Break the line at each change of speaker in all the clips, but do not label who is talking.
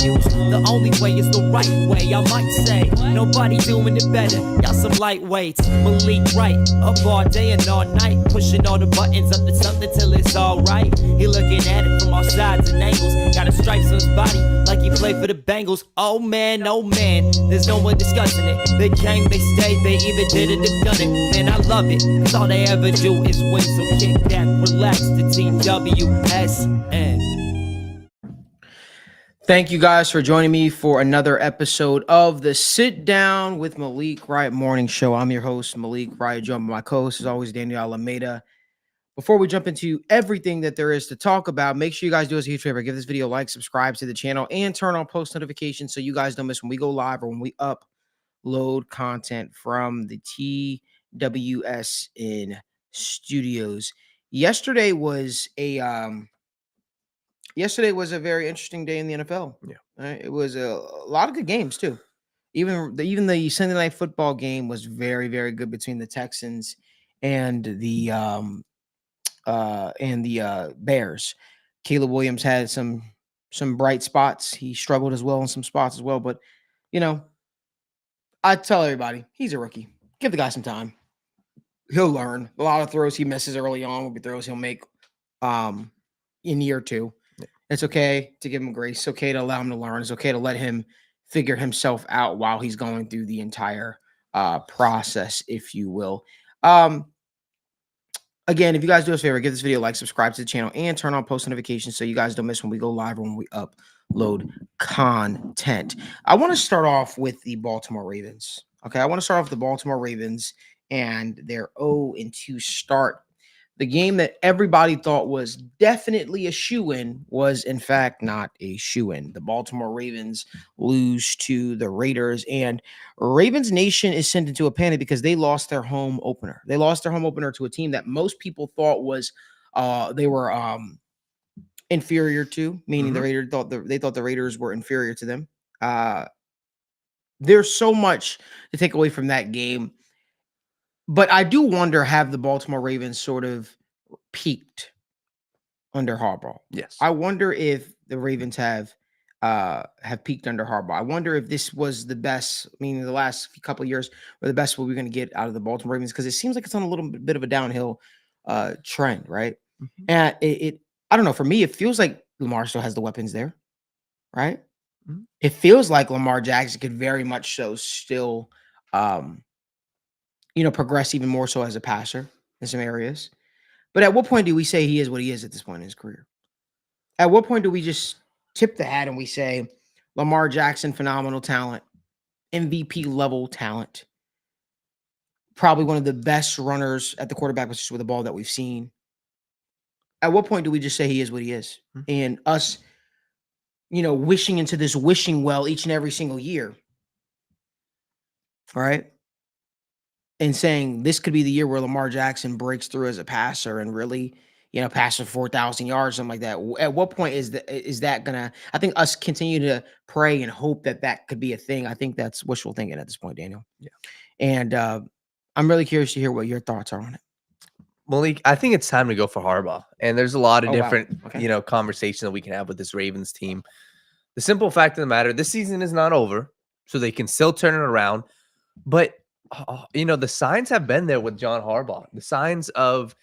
W's. The only way is the right way, I might say. Nobody doing it better, y'all some lightweights. Malik Wright, up all day and all night, pushing all the buttons up to something till it's alright. He looking at it from all sides and angles, got a stripes on his body like he played for the Bengals. Oh man, there's no one discussing it. They came, they stayed, they either did it or done it. Man, I love it, cause all they ever do is win. So kick back, relax, the team WSN.
Thank you guys for joining me for another episode of the Sit Down with Malik Wright morning show. I'm your host, Malik Wright, joined by my co-host, as always, Daniel Alameda. Before we jump into everything that there is to talk about, make sure you guys do us a huge favor. Give this video a like, subscribe to the channel, and turn on post notifications so you guys don't miss when we go live or when we upload content from the TWSN studios. Yesterday was a very interesting day in the NFL.
Yeah,
right? It was a lot of good games too. Even the Sunday night football game was very, very good between the Texans and the Bears. Caleb Williams had some bright spots. He struggled as well in some spots as well. But I tell everybody he's a rookie. Give the guy some time. He'll learn. A lot of throws he misses early on will be throws he'll make in year two. Yeah. It's okay to give him grace. It's okay to allow him to learn. It's okay to let him figure himself out while he's going through the entire process, if you will. Again, if you guys do us a favor, give this video a like, subscribe to the channel, and turn on post notifications so you guys don't miss when we go live or when we upload content. I want to start off with the Baltimore Ravens. Okay, I want to start off with the Baltimore Ravens and their 0-2 start. The game that everybody thought was definitely a shoo-in was, in fact, not a shoo-in. The Baltimore Ravens lose to the Raiders, and Ravens Nation is sent into a panic because they lost their home opener. They lost their home opener to a team that most people thought was they were inferior to, meaning the Raiders thought the Raiders were inferior to them. There's so much to take away from that game. But I do wonder, have the Baltimore Ravens sort of peaked under Harbaugh?
Yes.
I wonder if the Ravens have peaked under Harbaugh. I wonder if this was the best, meaning the last couple of years were the best what we're going to get out of the Baltimore Ravens, because it seems like it's on a little bit of a downhill trend, right? And I don't know, for me, it feels like Lamar still has the weapons there, right? It feels like Lamar Jackson could very much so still progress even more so as a passer in some areas. But at what point do we say he is what he is at this point in his career? At what point do we just tip the hat and we say Lamar Jackson, phenomenal talent, MVP level talent, probably one of the best runners at the quarterback position with the ball that we've seen? At what point do we just say he is what he is? And us, wishing into this wishing well each and every single year, all right? And saying this could be the year where Lamar Jackson breaks through as a passer and really, passes 4,000 yards, something like that. At what point is that gonna? I think us continue to pray and hope that could be a thing. I think that's wishful thinking at this point, Daniel.
Yeah.
And I'm really curious to hear what your thoughts are on it.
Malik, I think it's time to go for Harbaugh. And there's a lot of different, conversations that we can have with this Ravens team. The simple fact of the matter, this season is not over, so they can still turn it around. But the signs have been there with John Harbaugh. The signs of,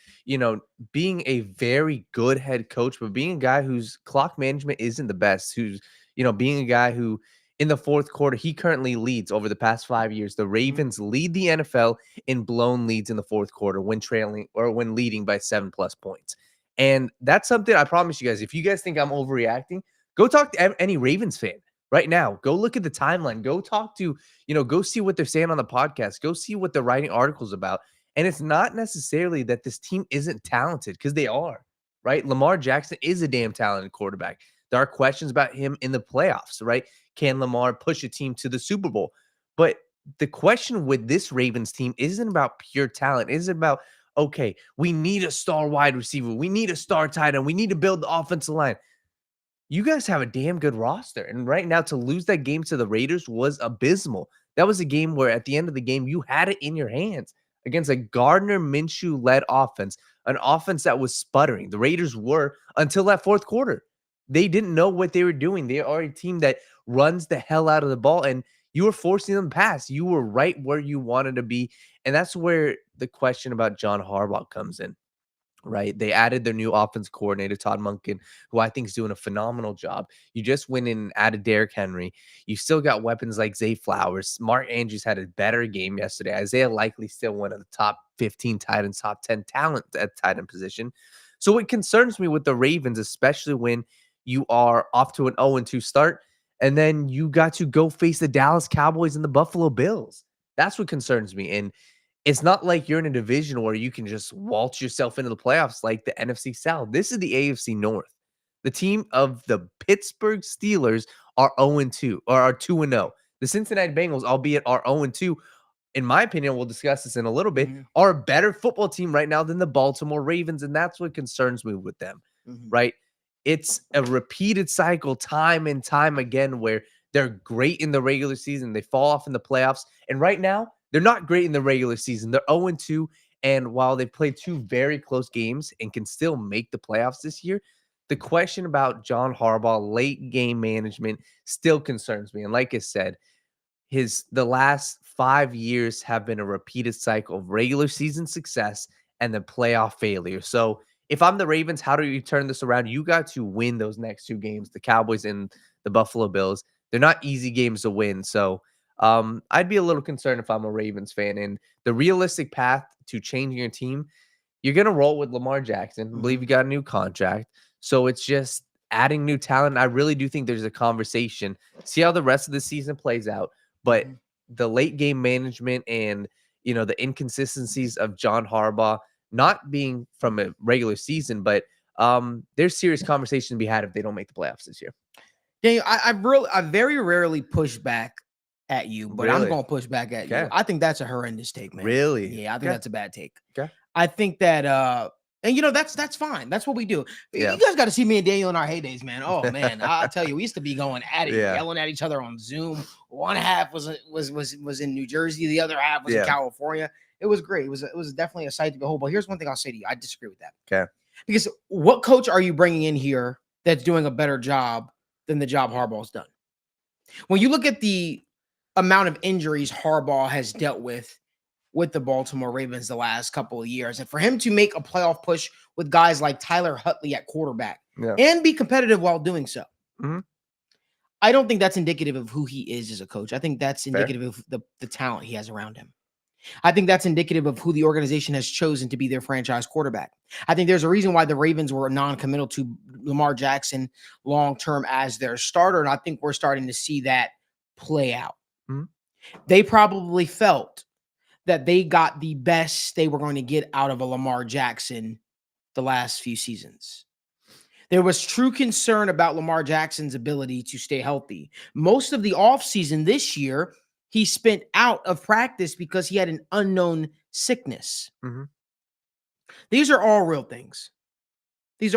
being a very good head coach, but being a guy whose clock management isn't the best, who's, being a guy who in the fourth quarter, he currently leads over the past 5 years. The Ravens lead the NFL in blown leads in the fourth quarter when trailing or when leading by 7+ points. And that's something I promise you guys, if you guys think I'm overreacting, go talk to any Ravens fan. Right now, go look at the timeline. Go talk to, go see what they're saying on the podcast. Go see what they're writing articles about. And it's not necessarily that this team isn't talented, because they are, right? Lamar Jackson is a damn talented quarterback. There are questions about him in the playoffs, right? Can Lamar push a team to the Super Bowl? But the question with this Ravens team isn't about pure talent. It isn't about, okay, we need a star wide receiver. We need a star tight end. We need to build the offensive line. You guys have a damn good roster. And right now, to lose that game to the Raiders was abysmal. That was a game where at the end of the game, you had it in your hands against a Gardner Minshew-led offense, an offense that was sputtering. The Raiders were until that fourth quarter. they didn't know what they were doing. They are a team that runs the hell out of the ball, and you were forcing them to pass. You were right where you wanted to be. And that's where the question about John Harbaugh comes in. Right. They added their new offense coordinator, Todd Monken, who I think is doing a phenomenal job. You just went in and added Derrick Henry. You still got weapons like Zay Flowers. Mark Andrews had a better game yesterday. Isaiah Likely still one of the top 15 tight ends, top 10 talent at tight end position. So it concerns me with the Ravens, especially when you are off to an 0-2 start, and then you got to go face the Dallas Cowboys and the Buffalo Bills. That's what concerns me. And it's not like you're in a division where you can just waltz yourself into the playoffs like the NFC South. This is the AFC North. The team of the Pittsburgh Steelers are 0-2 or are 2-0. The Cincinnati Bengals, albeit are 0-2, in my opinion, we'll discuss this in a little bit, are a better football team right now than the Baltimore Ravens, and that's what concerns me with them, right? It's a repeated cycle time and time again where they're great in the regular season. They fall off in the playoffs, and right now, they're not great in the regular season. They're 0-2, and while they've played 2 very close games and can still make the playoffs this year, the question about John Harbaugh, late game management, still concerns me. And like I said, the last 5 years have been a repeated cycle of regular season success and then playoff failure. So if I'm the Ravens, how do you turn this around? You got to win those next 2 games, the Cowboys and the Buffalo Bills. They're not easy games to win. So I'd be a little concerned if I'm a Ravens fan. And the realistic path to changing your team, you're going to roll with Lamar Jackson. I believe you got a new contract. So it's just adding new talent. I really do think there's a conversation. See how the rest of the season plays out. But the late game management and, the inconsistencies of John Harbaugh, not being from a regular season, but there's serious conversation to be had if they don't make the playoffs this year.
Daniel, I very rarely push back at you, but I'm going to push back at you. I think that's a horrendous take, man.
Really?
Yeah, I think that's a bad take.
Okay.
I think that and that's fine. That's what we do. You guys got to see me and Daniel in our heydays, man. Oh man, I'll tell you, we used to be going at it, yelling at each other on Zoom. One half was in New Jersey, the other half was in California. It was great. It was definitely a sight to behold. But here's one thing I'll say to you: I disagree with that.
Okay.
Because what coach are you bringing in here that's doing a better job than the job Harbaugh's done? When you look at the amount of injuries Harbaugh has dealt with the Baltimore Ravens the last couple of years, and for him to make a playoff push with guys like Tyler Huntley at quarterback and be competitive while doing so, I don't think that's indicative of who he is as a coach. I think that's indicative of the talent he has around him. I think that's indicative of who the organization has chosen to be their franchise quarterback. I think there's a reason why the Ravens were non-committal to Lamar Jackson long-term as their starter, and I think we're starting to see that play out. They probably felt that they got the best they were going to get out of a Lamar Jackson the last few seasons. There was true concern about Lamar Jackson's ability to stay healthy. Most of the offseason this year, he spent out of practice because he had an unknown sickness. These are all real things. I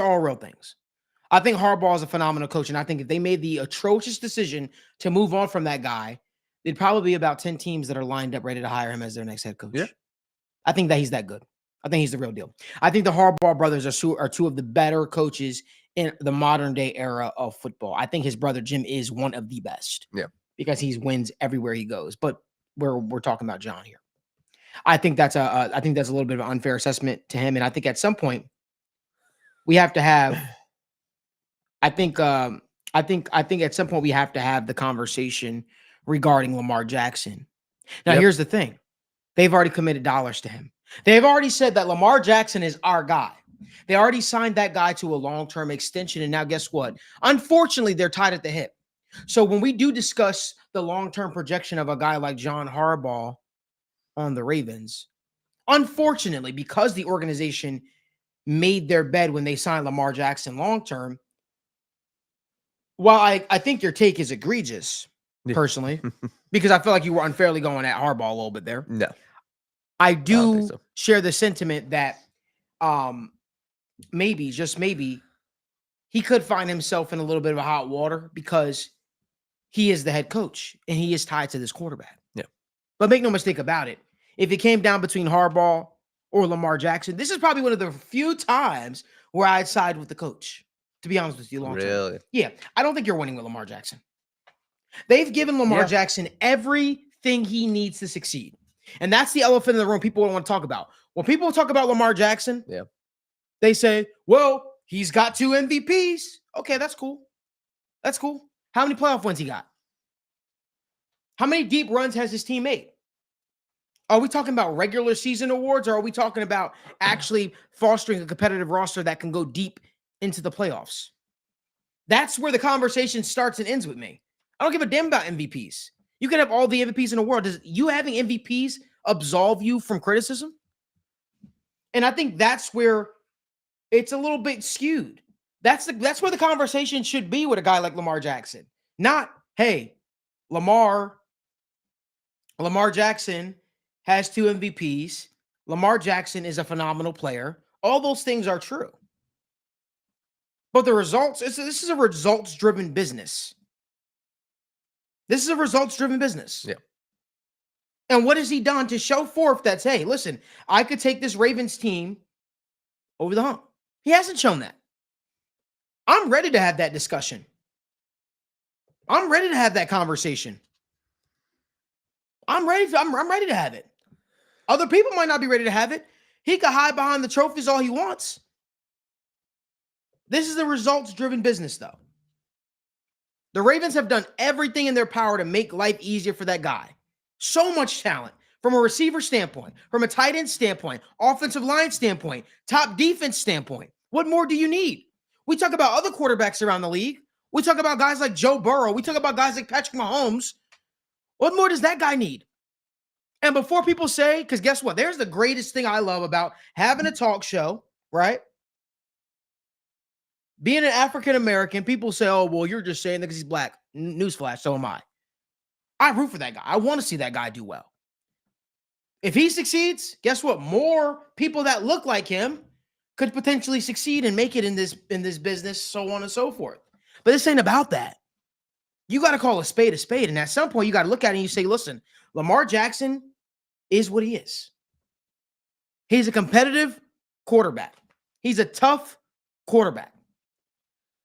think Harbaugh is a phenomenal coach, and I think if they made the atrocious decision to move on from that guy, there'd probably be about 10 teams that are lined up ready to hire him as their next head coach. Yeah. I think that he's that good. I think he's the real deal. I think the Harbaugh brothers are 2 of the better coaches in the modern day era of football. I think his brother Jim is one of the best. Yeah. Because he wins everywhere he goes. But we're talking about John here. I think that's a little bit of an unfair assessment to him. And I think at some point we have to have I think at some point we have to have the conversation regarding Lamar Jackson. Now, here's the thing. They've already committed dollars to him. They've already said that Lamar Jackson is our guy. They already signed that guy to a long-term extension. And now guess what? Unfortunately, they're tied at the hip. So when we do discuss the long-term projection of a guy like John Harbaugh on the Ravens, unfortunately, because the organization made their bed when they signed Lamar Jackson long-term, while I think your take is egregious, personally, because I feel like you were unfairly going at Harbaugh a little bit there.
No.
I do share the sentiment that maybe, just maybe, he could find himself in a little bit of a hot water because he is the head coach and he is tied to this quarterback.
Yeah.
But make no mistake about it. If it came down between Harbaugh or Lamar Jackson, this is probably one of the few times where I'd side with the coach, to be honest with you, long term.
Really?
Yeah, I don't think you're winning with Lamar Jackson. They've given Lamar Jackson everything he needs to succeed. And that's the elephant in the room people don't want to talk about. When people talk about Lamar Jackson, they say, well, he's got 2 MVPs. Okay, that's cool. That's cool. How many playoff wins he got? How many deep runs has his team made? Are we talking about regular season awards, or are we talking about actually fostering a competitive roster that can go deep into the playoffs? That's where the conversation starts and ends with me. I don't give a damn about MVPs. You can have all the MVPs in the world. Does you having MVPs absolve you from criticism? And I think that's where it's a little bit skewed. That's where the conversation should be with a guy like Lamar Jackson. Not, hey, Lamar Jackson has 2 MVPs. Lamar Jackson is a phenomenal player. All those things are true. But the results, this is a results-driven business. This is a results-driven business.
Yeah.
And what has he done to show forth that, hey, listen, I could take this Ravens team over the hump? He hasn't shown that. I'm ready to have that discussion. I'm ready to have that conversation. I'm ready to have it. Other people might not be ready to have it. He could hide behind the trophies all he wants. This is a results-driven business, though. The Ravens have done everything in their power to make life easier for that guy. So much talent from a receiver standpoint, from a tight end standpoint, offensive line standpoint, top defense standpoint. What more do you need? We talk about other quarterbacks around the league. We talk about guys like Joe Burrow. We talk about guys like Patrick Mahomes. What more does that guy need? And before people say, because guess what? There's the greatest thing I love about having a talk show, right? Being an African-American, people say, oh, well, you're just saying that because he's black. Newsflash, so am I. I root for that guy. I want to see that guy do well. If he succeeds, guess what? More people that look like him could potentially succeed and make it in this business, so on and so forth. But this ain't about that. You got to call a spade. And at some point, you got to look at it and you say, listen, Lamar Jackson is what he is. He's a competitive quarterback. He's a tough quarterback.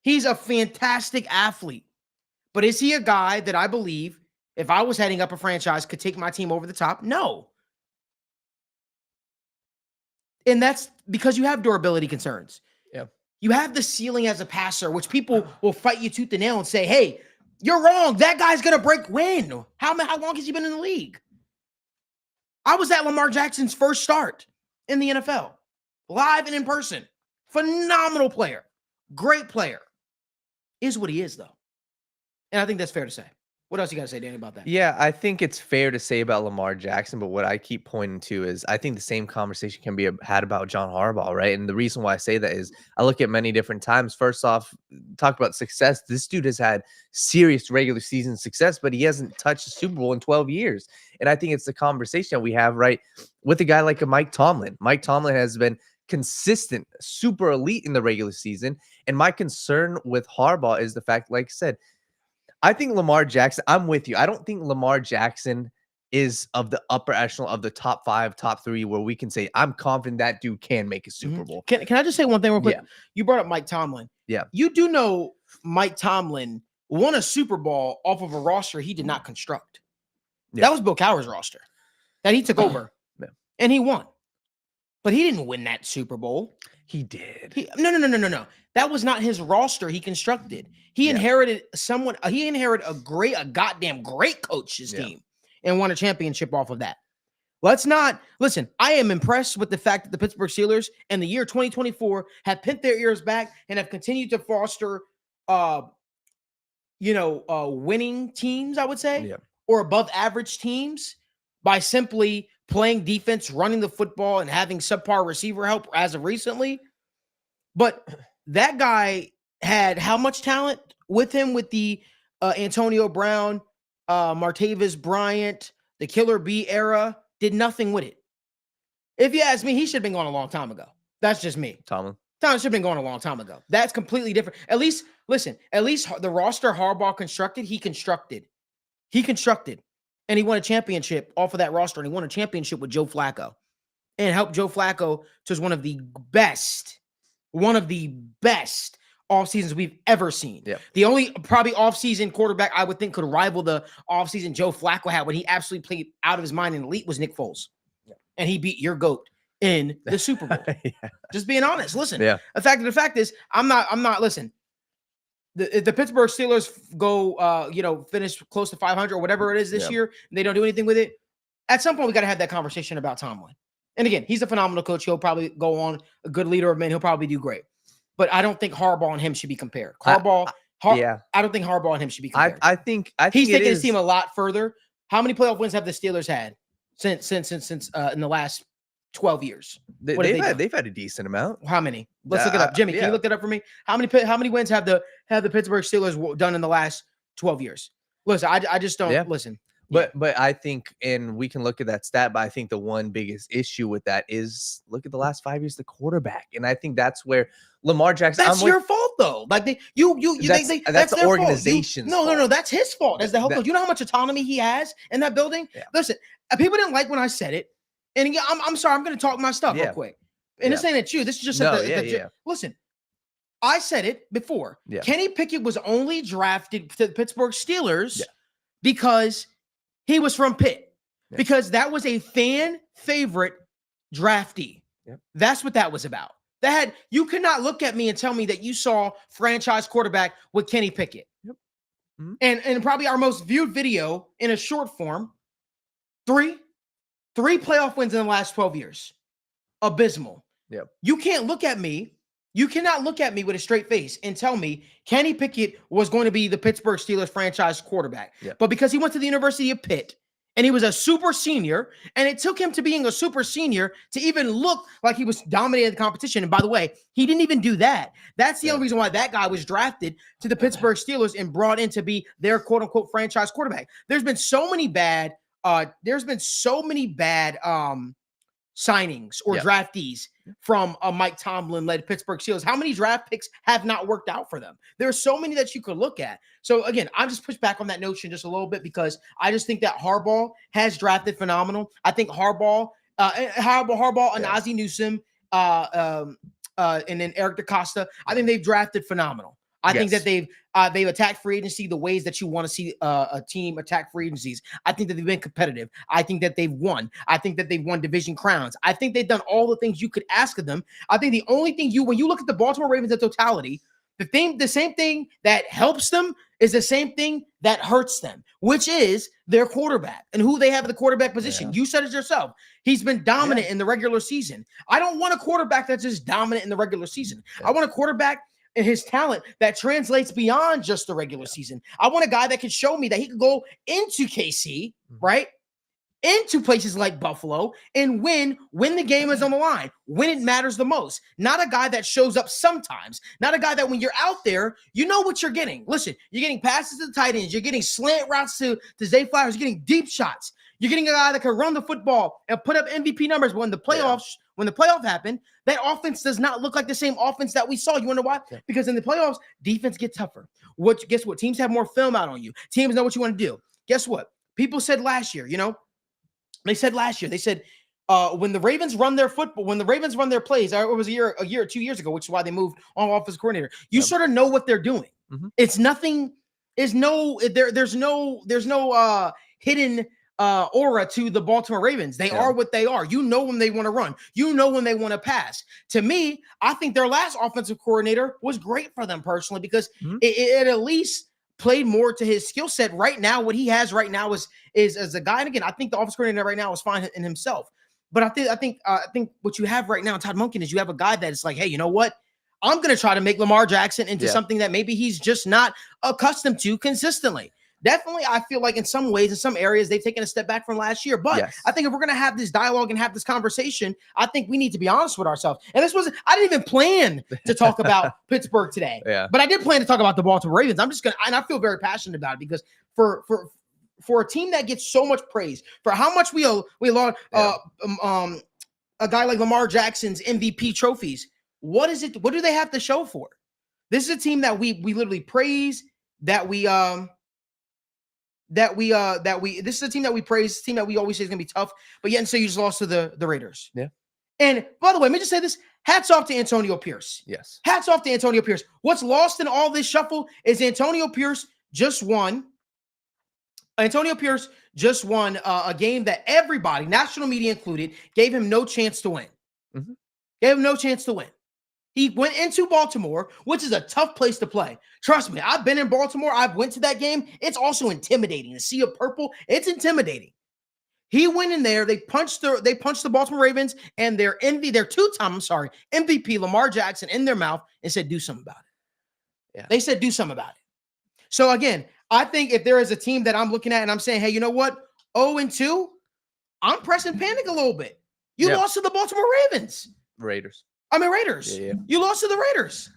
He's a fantastic athlete. But is he a guy that I believe, if I was heading up a franchise, could take my team over the top? No. And that's because you have durability concerns.
Yeah.
You have the ceiling as a passer, which people will fight you tooth and nail and say, hey, you're wrong. That guy's going to break when? How long has he been in the league? I was at Lamar Jackson's first start in the NFL, live and in person. Phenomenal player. Great player. Is what he is, though. And I think that's fair to say. What else you got to say, Danny, about that?
Yeah, I think it's fair to say about Lamar Jackson, but what I keep pointing to is I think the same conversation can be had about John Harbaugh, right? And the reason why I say that is I look at many different times. First off, talk about success. This dude has had serious regular season success, but he hasn't touched the Super Bowl in 12 years. And I think it's the conversation that we have, right, with a guy like a Mike Tomlin. Mike Tomlin has been consistent, super elite in the regular season. And my concern with Harbaugh is the fact, like I said, I think Lamar Jackson, I'm with you. I don't think Lamar Jackson is of the upper echelon of the top 5, top 3, where we can say, I'm confident that dude can make a Super Bowl.
Can I just say one thing real quick?
Yeah.
You brought up Mike Tomlin.
Yeah.
You do know Mike Tomlin won a Super Bowl off of a roster he did not construct.
Yeah.
That was Bill Cowher's roster that he took over.
Yeah.
And he won. But he didn't win that Super Bowl.
He did.
No. That was not his roster he constructed. He inherited someone. He inherited a goddamn great coach's team and won a championship off of that. Let's not listen. I am impressed with the fact that the Pittsburgh Steelers in the year 2024 have pinned their ears back and have continued to foster, winning teams, I would say, or above average teams by simply playing defense, running the football, and having subpar receiver help as of recently. But that guy had how much talent with him with the Antonio Brown, Martavis Bryant, the Killer B era, did nothing with it. If you ask me, he should have been gone a long time ago. That's just me. Tomlin should have been gone a long time ago. That's completely different. At least the roster Harbaugh constructed, he constructed. And he won a championship off of that roster, and he won a championship with Joe Flacco and helped Joe Flacco to one of the best off seasons we've ever seen.
Yeah.
The only probably off season quarterback I would think could rival the off season Joe Flacco had when he absolutely played out of his mind and elite was Nick Foles.
Yeah.
And he beat your GOAT in the Super Bowl.
Yeah.
Just being honest. Listen,
Yeah.
the fact is, I'm not, listen, if the Pittsburgh Steelers go, finish close to 500 or whatever it is this year, and they don't do anything with it, at some point we got to have that conversation about Tomlin. And again, he's a phenomenal coach. He'll probably go on a good leader of men. He'll probably do great. But I don't think Harbaugh and him should be compared. I don't think Harbaugh and him should be compared.
I think
he's taking his team a lot further. How many playoff wins have the Steelers had since in the last 12 years?
They've had a decent amount.
How many? Let's look it up. Jimmy, can you look that up for me? How many wins have the Pittsburgh Steelers done in the last 12 years? Listen, I just don't listen.
But I think, and we can look at that stat, but I think the one biggest issue with that is look at the last 5 years, the quarterback. And I think that's where Lamar Jackson.
That's your fault, though. Like that's
the organization's
fault.
No,
that's his fault as the head coach. You know how much autonomy he has in that building? Yeah. Listen, people didn't like when I said it. And again, I'm sorry, I'm going to talk my stuff real quick. And this ain't at you. This is just listen. I said it before. Yeah. Kenny Pickett was only drafted to the Pittsburgh Steelers because he was from Pitt, because that was a fan favorite draftee. Yep. That's what that was about. You could not look at me and tell me that you saw franchise quarterback with Kenny Pickett. Yep. Mm-hmm. And probably our most viewed video in a short form, three playoff wins in the last 12 years. Abysmal.
Yep.
You can't look at me. You cannot look at me with a straight face and tell me Kenny Pickett was going to be the Pittsburgh Steelers franchise quarterback. Yep. But because he went to the University of Pitt and he was a super senior, and it took him to being a super senior to even look like he was dominating the competition. And by the way, he didn't even do that. That's the only reason why that guy was drafted to the Pittsburgh Steelers and brought in to be their quote unquote franchise quarterback. There's been so many bad signings or draftees from a Mike Tomlin-led Pittsburgh Steelers. How many draft picks have not worked out for them? There are so many that you could look at. So again, I'll just push back on that notion just a little bit because I just think that Harbaugh has drafted phenomenal. I think Harbaugh and Ozzie Newsome, and then Eric DaCosta, I think they've drafted phenomenal. I think that they've attacked free agency the ways that you want to see a team attack free agencies. I think that they've been competitive. I think that they've won. I think that they've won division crowns. I think they've done all the things you could ask of them. I think the only thing when you look at the Baltimore Ravens in totality, the same thing that helps them is the same thing that hurts them, which is their quarterback and who they have at the quarterback position. Yeah. You said it yourself. He's been dominant in the regular season. I don't want a quarterback that's just dominant in the regular season. Yeah. I want a quarterback and his talent that translates beyond just the regular season. I want a guy that can show me that he can go into KC, right? Into places like Buffalo and win when the game is on the line, when it matters the most. Not a guy that shows up sometimes. Not a guy that when you're out there, you know what you're getting. Listen, you're getting passes to the tight ends. You're getting slant routes to Zay Flowers. You're getting deep shots. You're getting a guy that can run the football and put up MVP numbers. But when the playoff happened, that offense does not look like the same offense that we saw. You wonder why? Yeah. Because in the playoffs, defense gets tougher. Guess what? Teams have more film out on you. Teams know what you want to do. Guess what? People said last year, they said when the Ravens run their football, when the Ravens run their plays, it was a year or 2 years ago, which is why they moved on offensive coordinator. You sort of know what they're doing. Mm-hmm. It's nothing. There's no hidden aura to the Baltimore Ravens. They are what they are. You know when they want to run. You know when they want to pass. To me, I think their last offensive coordinator was great for them personally because it at least played more to his skill set. Right now, what he has right now is as a guy. And again, I think the offensive coordinator right now is fine in himself. But I think what you have right now, Todd Monken, is you have a guy that is like, hey, you know what? I'm going to try to make Lamar Jackson into something that maybe he's just not accustomed to consistently. Definitely, I feel like in some ways, in some areas, they've taken a step back from last year. But I think if we're going to have this dialogue and have this conversation, I think we need to be honest with ourselves. And I didn't even plan to talk about Pittsburgh today. Yeah. But I did plan to talk about the Baltimore Ravens. And I feel very passionate about it because for a team that gets so much praise for how much we lost a guy like Lamar Jackson's MVP trophies, what do they have to show for it? This is a team that we literally praise, this is a team that we praise, a team that we always say is going to be tough, but yet and so you just lost to the Raiders. Yeah. And by the way, let me just say this. Hats off to Antonio Pierce.
Yes.
Hats off to Antonio Pierce. What's lost in all this shuffle is Antonio Pierce just won. Antonio Pierce just won a game that everybody, national media included, gave him no chance to win.
Mm-hmm.
Gave him no chance to win. He went into Baltimore, which is a tough place to play. Trust me, I've been in Baltimore. I've went to that game. It's also intimidating. The sea of purple, it's intimidating. He went in there. They punched the Baltimore Ravens and their two-time MVP Lamar Jackson in their mouth and said, "Do something about it." Yeah. They said, "Do something about it." So again, I think if there is a team that I'm looking at and I'm saying, "Hey, you know what? 0-2, I'm pressing panic a little bit." You lost to the Baltimore Ravens.
Raiders.
Yeah. You lost to the Raiders.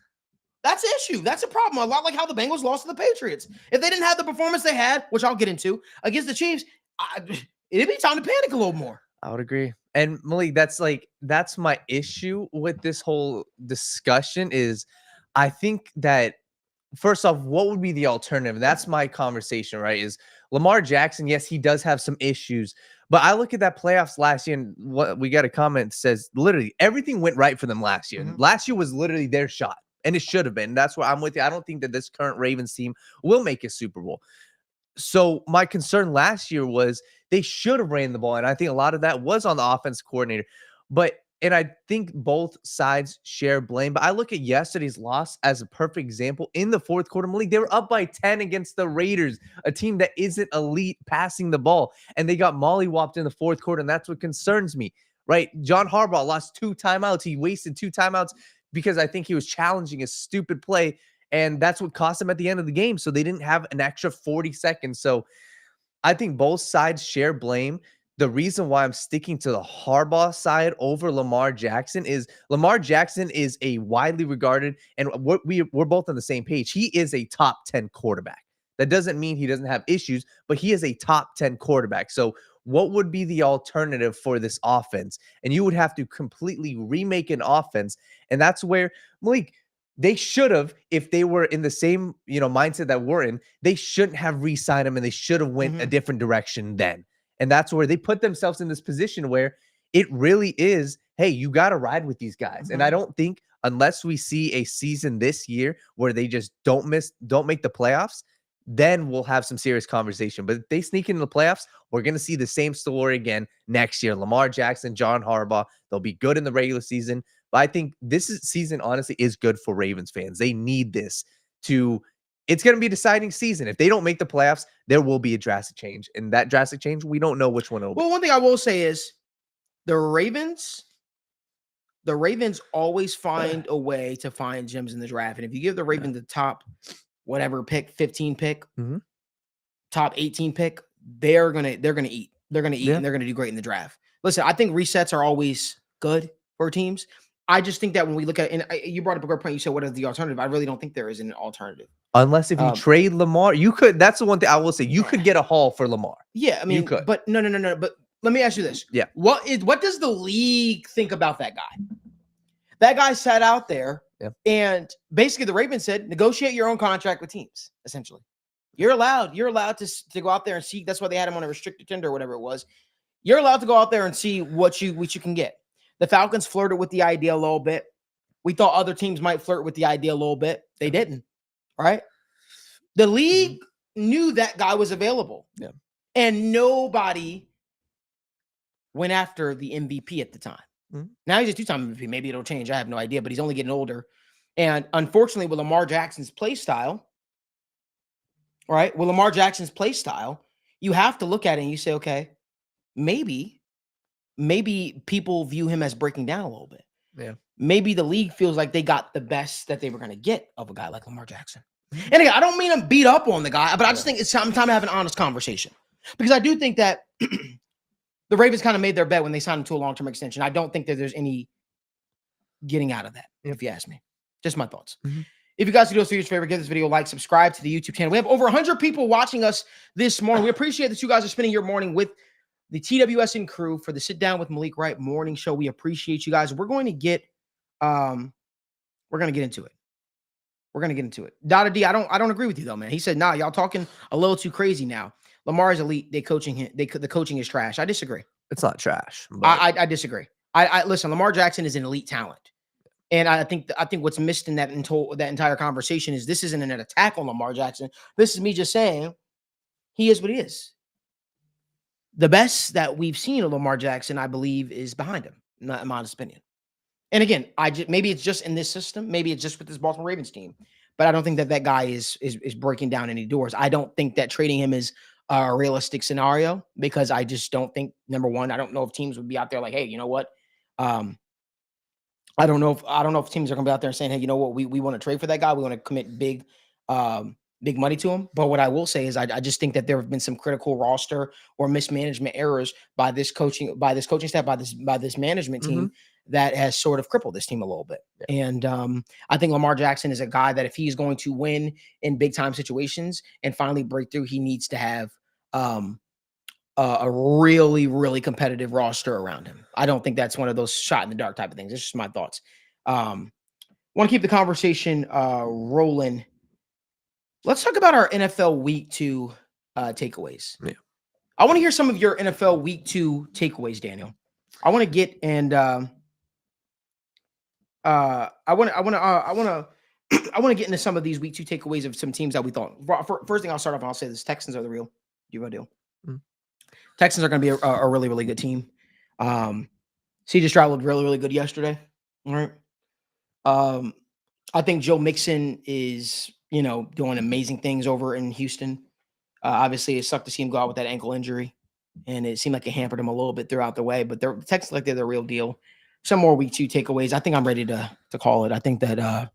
That's an issue. That's a problem. A lot like how the Bengals lost to the Patriots. If they didn't have the performance they had, which I'll get into, against the Chiefs, it'd be time to panic a little more.
I would agree. And Malik, that's my issue with this whole discussion is I think that first off, what would be the alternative? That's my conversation, right? Is Lamar Jackson, yes, he does have some issues, but I look at that playoffs last year and what we got a comment that says literally everything went right for them last year. Mm-hmm. Last year was literally their shot, and it should have been. That's why I'm with you. I don't think that this current Ravens team will make a Super Bowl. So my concern last year was they should have ran the ball, and I think a lot of that was on the offense coordinator. And I think both sides share blame. But I look at yesterday's loss as a perfect example. In the fourth quarter, Malik, they were up by 10 against the Raiders, a team that isn't elite passing the ball, and they got mollywopped in the fourth quarter, and that's what concerns me, right? John Harbaugh lost 2 timeouts. He wasted 2 timeouts because I think he was challenging a stupid play. And that's what cost them at the end of the game. So they didn't have an extra 40 seconds. So I think both sides share blame. The reason why I'm sticking to the Harbaugh side over Lamar Jackson is Lamar Jackson is a widely regarded, and we're both on the same page. He is a top 10 quarterback. That doesn't mean he doesn't have issues, but he is a top 10 quarterback. So what would be the alternative for this offense? And you would have to completely remake an offense. And that's where, Malik, they should have, if they were in the same, mindset that we're in, they shouldn't have re-signed him and they should have went a different direction then. And that's where they put themselves in this position where it really is, hey, you got to ride with these guys. And I don't think unless we see a season this year where they just don't make the playoffs, then we'll have some serious conversation. But if they sneak into the playoffs, we're going to see the same story again next year. Lamar Jackson, John Harbaugh, they'll be good in the regular season. But I think this season, honestly, is good for Ravens fans. They need this it's going to be a deciding season. If they don't make the playoffs, there will be a drastic change. And that drastic change, we don't know which one it will be.
Well, one thing I will say is the Ravens always find a way to find gems in the draft. And if you give the Ravens the top, whatever pick, 15 pick, top 18 pick, they're going to eat. They're going to eat and they're going to do great in the draft. Listen, I think resets are always good for teams. I just think that when we look at, and you brought up a good point. You said, what is the alternative? I really don't think there is an alternative.
Unless if you trade Lamar, you could, that's the one thing I will say, you could get a haul for Lamar.
Yeah. I mean, you could. But no. But let me ask you this.
Yeah.
What does the league think about that guy? That guy sat out there and basically the Ravens said, negotiate your own contract with teams, essentially. You're allowed to go out there and see. That's why they had him on a restricted tender or whatever it was. You're allowed to go out there and see what you can get. The Falcons flirted with the idea a little bit. We thought other teams might flirt with the idea a little bit. They didn't, right? The league knew that guy was available.
Yeah.
And nobody went after the MVP at the time. Now he's a 2-time MVP. Maybe it'll change. I have no idea, but he's only getting older. And unfortunately, with Lamar Jackson's play style, right? With Lamar Jackson's play style, you have to look at it and you say, okay, maybe people view him as breaking down a little bit.
Yeah.
Maybe the league feels like they got the best that they were going to get of a guy like Lamar Jackson. And again, I don't mean to beat up on the guy, but I just think it's time to have an honest conversation. Because I do think that the Ravens kind of made their bet when they signed him to a long-term extension. I don't think that there's any getting out of that, if you ask me. Just my thoughts. If you guys could do us a huge favor, give this video a like, subscribe to the YouTube channel. We have over 100 people watching us this morning. We appreciate that you guys are spending your morning with the TWSN crew for the Sit Down with Malik Wright morning show. We appreciate you guys. We're going to get into it. We're going to get into it. Dada D, I don't agree with you though, man. He said, nah, y'all talking a little too crazy now. Lamar is elite. The coaching is trash. I disagree.
It's not trash.
I disagree. I listen, Lamar Jackson is an elite talent. And I think what's missed in that entire conversation is this isn't an attack on Lamar Jackson. This is me just saying he is what he is. The best that we've seen of Lamar Jackson, I believe, is behind him, not in my honest opinion. And again, maybe it's just in this system, maybe it's just with this Baltimore Ravens team, but I don't think that guy is breaking down any doors. I don't think that trading him is a realistic scenario because I just don't think, number one, I don't know if teams would be out there like, hey, you know what? I don't know if teams are gonna be out there saying, hey, you know what, we want to trade for that guy. We want to commit big money to him. But what I will say is I just think that there have been some critical roster or mismanagement errors by this coaching staff, by this management team that has sort of crippled this team a little bit. Yeah. And I think Lamar Jackson is a guy that if he's going to win in big time situations and finally break through, he needs to have a really, really competitive roster around him. I don't think that's one of those shot in the dark type of things. It's just my thoughts. Want to keep the conversation rolling. Let's talk about our NFL Week 2 takeaways. Yeah. I want to hear some of your NFL Week 2 takeaways, Daniel. I want to get and I want to get into some of these Week 2 takeaways of some teams that we thought. First thing I'll start off and I'll say this: Texans are the real. You have a deal. Texans are going to be a really, really good team. CJ Stroud looked really, really good yesterday. All right. I think Joe Mixon is, doing amazing things over in Houston. Obviously, it sucked to see him go out with that ankle injury, and it seemed like it hampered him a little bit throughout the way. But the Texans, like they're the real deal. Some more Week 2 takeaways. I think I'm ready to call it. I think that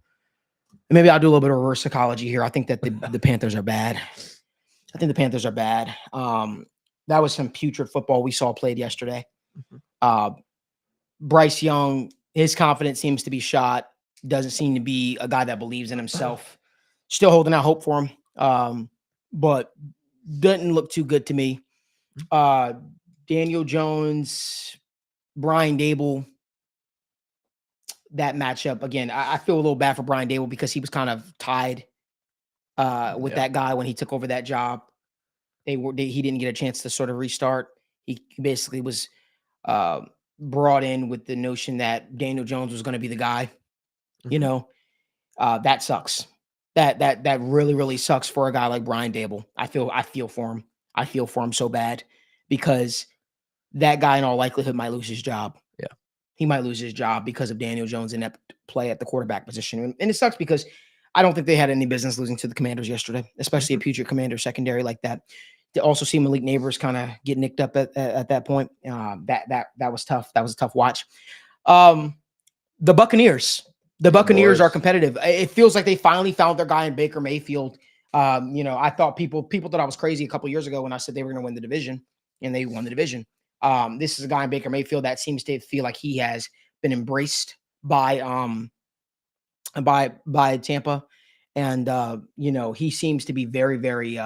maybe I'll do a little bit of reverse psychology here. I think that the Panthers are bad. I think the Panthers are bad. That was some putrid football we saw played yesterday. Bryce Young, his confidence seems to be shot. Doesn't seem to be a guy that believes in himself. Still holding out hope for him, but doesn't look too good to me. Daniel Jones, Brian Dable, that matchup, again, I feel a little bad for Brian Dable because he was kind of tied with that guy when he took over that job. He didn't get a chance to sort of restart. He basically was brought in with the notion that Daniel Jones was going to be the guy. That sucks. That really, really sucks for a guy like Brian Dable. I feel for him. I feel for him so bad because that guy in all likelihood might lose his job. Yeah. He might lose his job because of Daniel Jones' inept play at the quarterback position. And it sucks because I don't think they had any business losing to the Commanders yesterday, especially a putrid Commander secondary like that. To also see Malik Neighbors kind of get nicked up at that point. That was tough. That was a tough watch. The Buccaneers. The Buccaneers are competitive. It feels like they finally found their guy in Baker Mayfield. I thought people thought I was crazy a couple years ago when I said they were going to win the division, and they won the division. This is a guy in Baker Mayfield that seems to feel like he has been embraced by Tampa, and he seems to be very, very.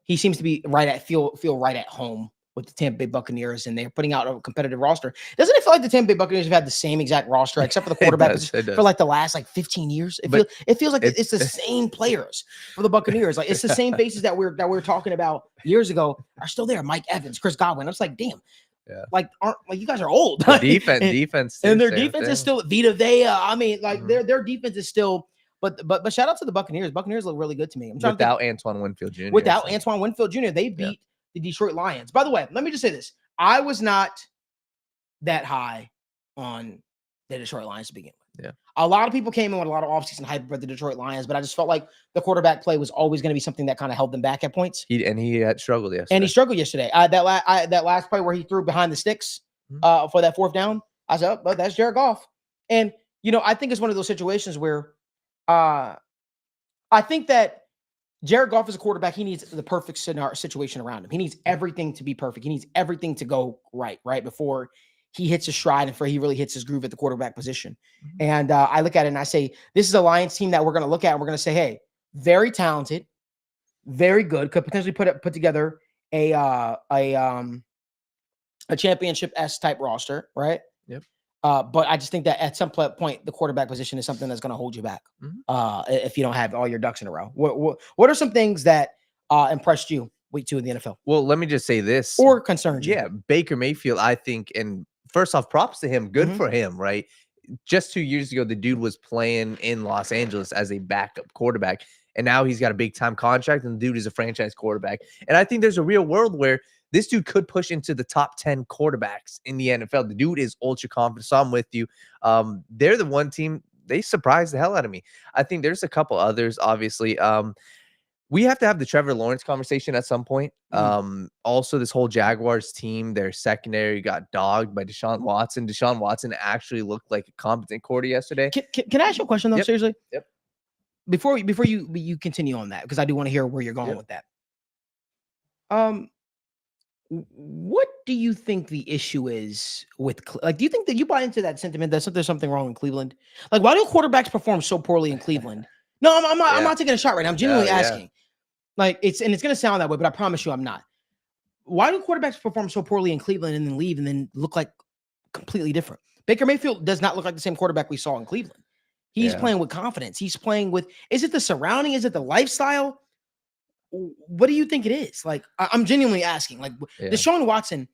He seems to be feel right at home with the Tampa Bay Buccaneers, and they're putting out a competitive roster. Doesn't it feel like the Tampa Bay Buccaneers have had the same exact roster, except for the quarterback, for like the last 15 years? It feels like it's the same players for the Buccaneers. Like it's the same faces that we're talking about years ago are still there. Mike Evans, Chris Godwin. I'm just like, damn. Yeah. Like you guys are old.
Defense,
and their defense is still Vita Vea. I mean, like their defense is still. But shout out to the Buccaneers. Buccaneers look really good to me.
Without Antoine Winfield Jr.
Antoine Winfield Jr., they beat the Detroit Lions. By the way, let me just say this. I was not that high on the Detroit Lions to begin with. Yeah. A lot of people came in with a lot of offseason hype about the Detroit Lions, but I just felt like the quarterback play was always going to be something that kind of held them back at points.
He had struggled yesterday.
And he struggled yesterday. That last play where he threw behind the sticks for that fourth down, I said, oh, that's Jared Goff. And, I think it's one of those situations where I think that Jared Goff is a quarterback. He needs the perfect situation around him. He needs everything to be perfect. He needs everything to go right before he hits his stride and before he really hits his groove at the quarterback position. And I look at it and I say, this is a Lions team that we're going to look at and we're going to say, hey, very talented, very good, could potentially put together a championship-esque type roster, right? Yep. But I just think that at some point, the quarterback position is something that's going to hold you back if you don't have all your ducks in a row. What are some things that impressed you week 2 in the NFL?
Well, let me just say this.
Or concerned you?
Yeah, Baker Mayfield, I think, and first off, props to him. Good for him, right? just 2 years ago, the dude was playing in Los Angeles as a backup quarterback. And now he's got a big time contract and the dude is a franchise quarterback. And I think there's a real world where this dude could push into the top 10 quarterbacks in the NFL. The dude is ultra confident. So I'm with you. They're the one team, they surprised the hell out of me. I think there's a couple others, obviously. We have to have the Trevor Lawrence conversation at some point. Also, this whole Jaguars team, their secondary got dogged by Deshaun Watson. Deshaun Watson actually looked like a competent quarter yesterday.
Can I ask you a question, though,
Yep.
seriously?
Yep.
Before you continue on that, because I do want to hear where you're going with that. What do you think the issue is with, like, do you think that you buy into that sentiment that there's something wrong in Cleveland? Like, why do quarterbacks perform so poorly in Cleveland? No, I'm not taking a shot right now. I'm genuinely asking. Like, it's going to sound that way, but I promise you I'm not. Why do quarterbacks perform so poorly in Cleveland and then leave and then look like completely different? Baker Mayfield does not look like the same quarterback we saw in Cleveland. He's playing with confidence. He's playing with, is it the surrounding? Is it the lifestyle? What do you think it is? Like, I'm genuinely asking. Like, Deshaun Watson,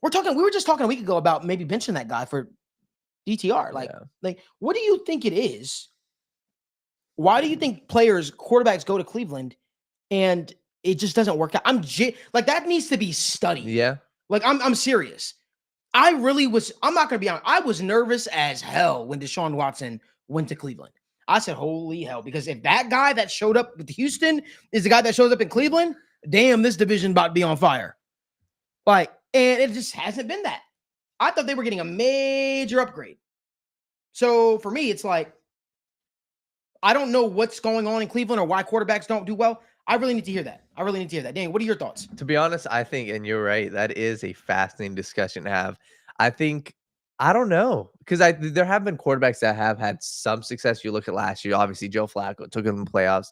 we were just talking a week ago about maybe benching that guy for DTR. Like, what do you think it is? Why do you think quarterbacks go to Cleveland and it just doesn't work out? Like, that needs to be studied.
Yeah.
Like, I'm serious. I'm not going to be honest. I was nervous as hell when Deshaun Watson went to Cleveland. I said, holy hell, because if that guy that showed up with Houston is the guy that shows up in Cleveland, damn, this division about to be on fire. Like, and it just hasn't been that. I thought they were getting a major upgrade. So for me, it's like, I don't know what's going on in Cleveland or why quarterbacks don't do well. I really need to hear that. Daniel, what are your thoughts?
To be honest, I think, and you're right, that is a fascinating discussion to have. I don't know, because there have been quarterbacks that have had some success. You look at last year, obviously Joe Flacco took him in the playoffs.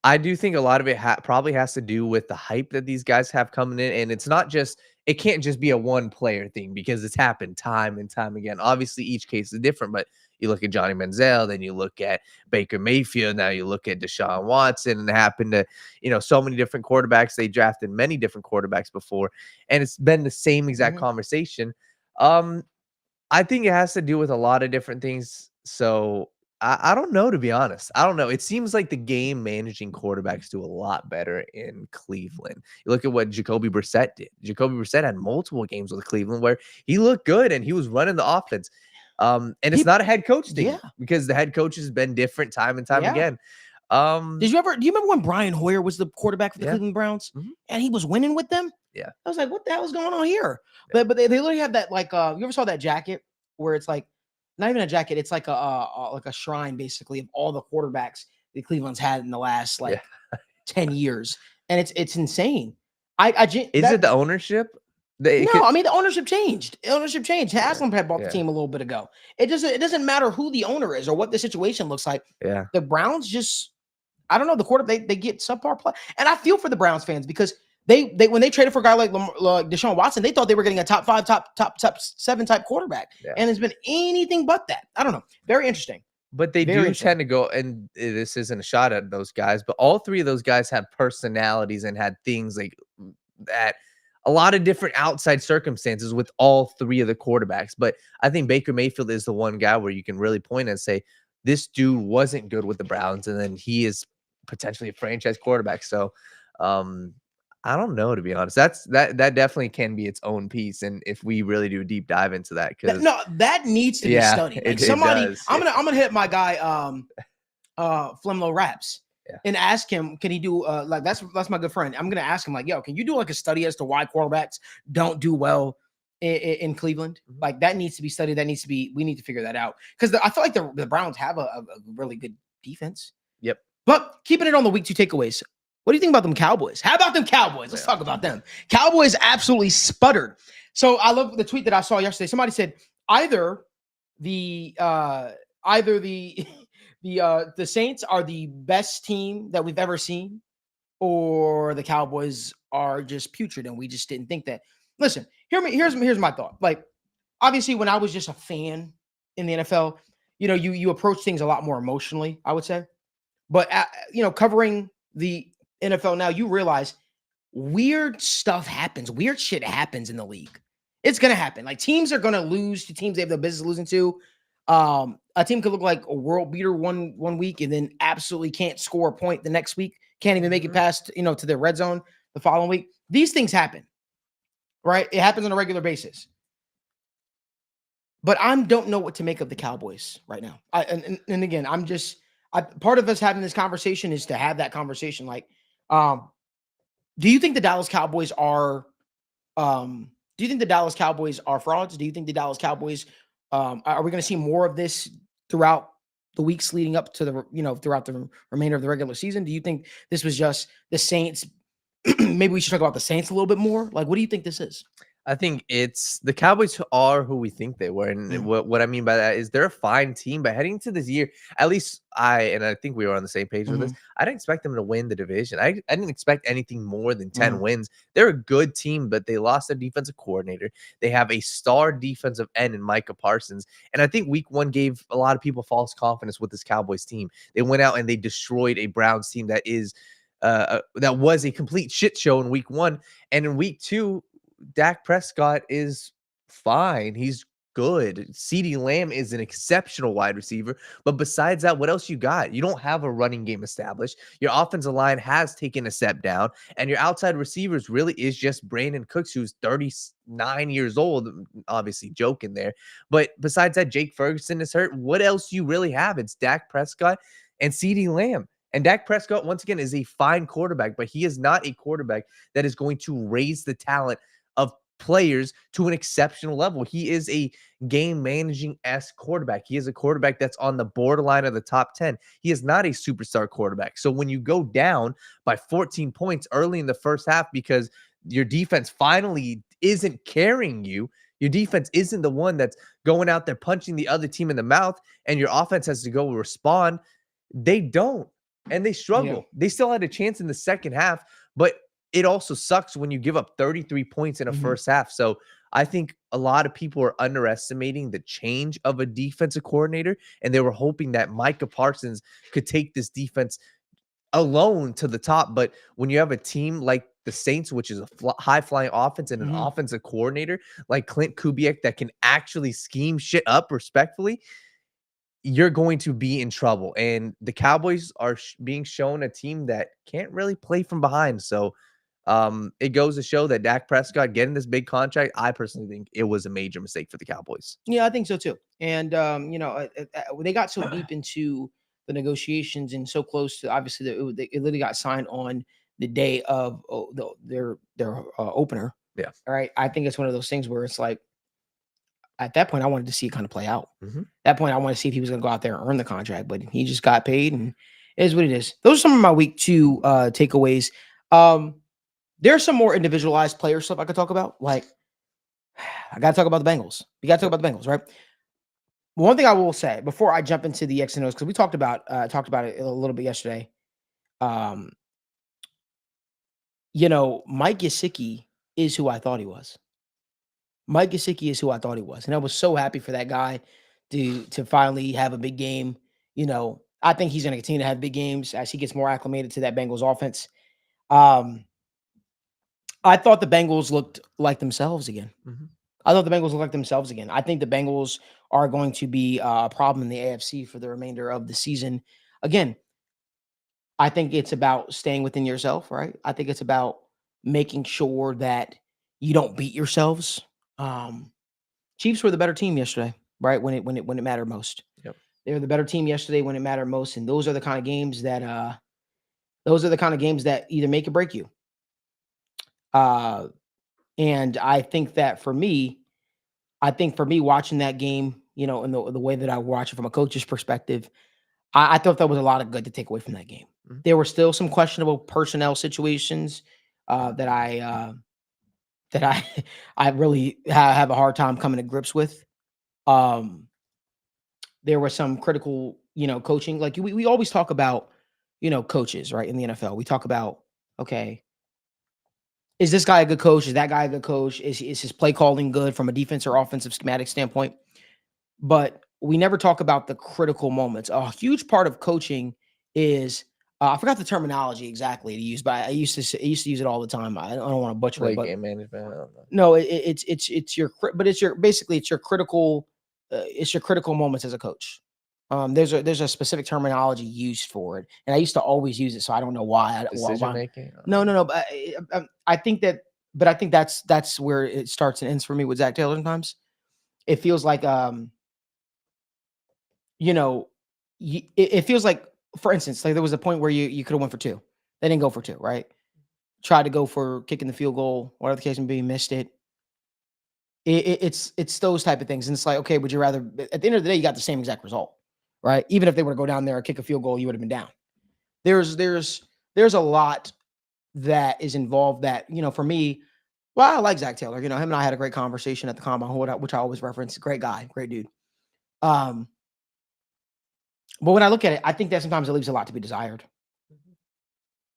I do think a lot of it probably has to do with the hype that these guys have coming in, and it can't just be a one player thing because it's happened time and time again. Obviously, each case is different, but you look at Johnny Manziel, then you look at Baker Mayfield, now you look at Deshaun Watson, and it happened to, so many different quarterbacks. They drafted many different quarterbacks before, and it's been the same exact conversation. I think it has to do with a lot of different things. So I don't know, to be honest. I don't know. It seems like the game managing quarterbacks do a lot better in Cleveland. You look at what Jacoby Brissett did. Jacoby Brissett had multiple games with Cleveland where he looked good and he was running the offense. And it's not a head coach thing because the head coach has been different time and time again.
Do you remember when Brian Hoyer was the quarterback for the Cleveland Browns and he was winning with them?
Yeah.
I was like, what the hell is going on here? But they literally have that, like, you ever saw that jacket where it's like, not even a jacket, it's like a shrine basically of all the quarterbacks that Cleveland's had in the last 10 years. And it's insane.
Is it the ownership?
I mean, the ownership changed. Haslam had bought the team a little bit ago. It doesn't matter who the owner is or what the situation looks like.
Yeah.
The Browns just, I don't know, the quarterback, they get subpar play. And I feel for the Browns fans because they when they traded for a guy like Deshaun Watson, they thought they were getting a top 5, top 7 type quarterback. Yeah. And it's been anything but that. I don't know. Very interesting.
But they do tend to go, and this isn't a shot at those guys, but all three of those guys had personalities and had things like that. A lot of different outside circumstances with all three of the quarterbacks. But I think Baker Mayfield is the one guy where you can really point and say, this dude wasn't good with the Browns, and then he is potentially a franchise quarterback. So I don't know, to be honest. That definitely can be its own piece. And if we really do a deep dive into that, because
that needs to be studied. Like I'm gonna hit my guy Flemlo Raps. Yeah. And ask him, can he do like that's my good friend. I'm gonna ask him, like, yo, can you do like a study as to why quarterbacks don't do well in Cleveland? Like, that needs to be studied. We need to figure that out. Because I feel like the Browns have a really good defense.
Yep.
But keeping it on the week 2 takeaways. What do you think about them Cowboys? How about them Cowboys? Let's talk about them. Cowboys absolutely sputtered. So I love the tweet that I saw yesterday. Somebody said either the Saints are the best team that we've ever seen, or the Cowboys are just putrid, and we just didn't think that. Listen, here's my thought. Like, obviously, when I was just a fan in the NFL, you approach things a lot more emotionally, I would say. But covering the NFL now, you realize weird stuff happens. Weird shit happens in the league. It's gonna happen. Like teams are gonna lose to teams they have no business losing to. A team could look like a world beater one week and then absolutely can't score a point the next week. Can't even make it past to the red zone the following week. These things happen, right? It happens on a regular basis. But I don't know what to make of the Cowboys right now. And again, part of us having this conversation is to have that conversation. Like, do you think the Dallas Cowboys are? Do you think the Dallas Cowboys are frauds? Do you think the Dallas Cowboys are we going to see more of this throughout the weeks leading up to the throughout the remainder of the regular season? Do you think this was just the Saints? Maybe we should talk about the Saints a little bit more. Like, what do you think this is?
I think it's the Cowboys are who we think they were. And what I mean by that is they're a fine team, but heading into this year, at least I think we were on the same page with this. I didn't expect them to win the division. I didn't expect anything more than 10 wins. They're a good team, but they lost their defensive coordinator. They have a star defensive end in Micah Parsons. And I think week 1 gave a lot of people false confidence with this Cowboys team. They went out and they destroyed a Browns team that was a complete shit show in week 1. And in week 2, Dak Prescott is fine. He's good. CeeDee Lamb is an exceptional wide receiver. But besides that, what else you got? You don't have a running game established. Your offensive line has taken a step down. And your outside receivers really is just Brandon Cooks, who's 39 years old. Obviously joking there. But besides that, Jake Ferguson is hurt. What else you really have? It's Dak Prescott and CeeDee Lamb. And Dak Prescott, once again, is a fine quarterback, but he is not a quarterback that is going to raise the talent of players to an exceptional level. He is a game managing-esque quarterback. He is a quarterback that's on the borderline of the top 10. He is not a superstar quarterback. So when you go down by 14 points early in the first half because your defense finally isn't carrying you, your defense isn't the one that's going out there punching the other team in the mouth, and your offense has to go respond, they don't. And they struggle. Yeah. They still had a chance in the second half, but it also sucks when you give up 33 points in a first half. So I think a lot of people are underestimating the change of a defensive coordinator, and they were hoping that Micah Parsons could take this defense alone to the top. But when you have a team like the Saints, which is a high-flying offense, and an offensive coordinator like Clint Kubiak that can actually scheme shit up respectfully, you're going to be in trouble. And the Cowboys are being shown a team that can't really play from behind. So it goes to show that Dak Prescott getting this big contract, I personally think it was a major mistake for the Cowboys.
Yeah, I think so too. And they got so deep into the negotiations and so close to, obviously, it literally got signed on the day of their opener.
Yeah. All
right. I think it's one of those things where it's like, at that point, I wanted to see it kind of play out. At that point, I want to see if he was going to go out there and earn the contract, but he just got paid, and it is what it is. Those are some of my week 2 takeaways. There's some more individualized player stuff I could talk about. Like, I got to talk about the Bengals. We got to talk about the Bengals, right? One thing I will say before I jump into the X and O's, because we talked about it a little bit yesterday. Mike Gesicki is who I thought he was. Mike Gesicki is who I thought he was. And I was so happy for that guy to finally have a big game. I think he's going to continue to have big games as he gets more acclimated to that Bengals offense. I thought the Bengals looked like themselves again. I think the Bengals are going to be a problem in the AFC for the remainder of the season. Again, I think it's about staying within yourself, right? I think it's about making sure that you don't beat yourselves. Chiefs were the better team yesterday, right? When it mattered most.
Yep.
They were the better team yesterday when it mattered most. And those are the kind of games that either make or break you. And I think that for me watching that game, in the way that I watch it from a coach's perspective, I thought there was a lot of good to take away from that game. There were still some questionable personnel situations that I really have a hard time coming to grips with. There was some critical, coaching. Like we always talk about, coaches, right? In the NFL, we talk about, okay, is this guy a good coach? Is that guy a good coach? Is his play calling good from a defense or offensive schematic standpoint? But we never talk about the critical moments. A huge part of coaching is I forgot the terminology exactly to use, but I used to use it all the time. I don't want to butcher it, but
game management. I don't know.
no, it's your basically it's your critical moments as a coach. There's a specific terminology used for it, and I used to always use it, so I don't know why.
Decision making.
No, but I think that's where it starts and ends for me with Zach Taylor. Sometimes it feels like it feels like, for instance, like there was a point where you could have went for 2. They didn't go for 2, right? Tried to go for kicking the field goal, whatever the case may be, missed it. It's those type of things, and it's like, okay, would you rather? At the end of the day, you got the same exact result, right? Even if they were to go down there and kick a field goal, you would have been down. There's a lot that is involved that, for me, well, I like Zach Taylor. Him and I had a great conversation at the combine, which I always reference. Great guy, great dude. But when I look at it, I think that sometimes it leaves a lot to be desired.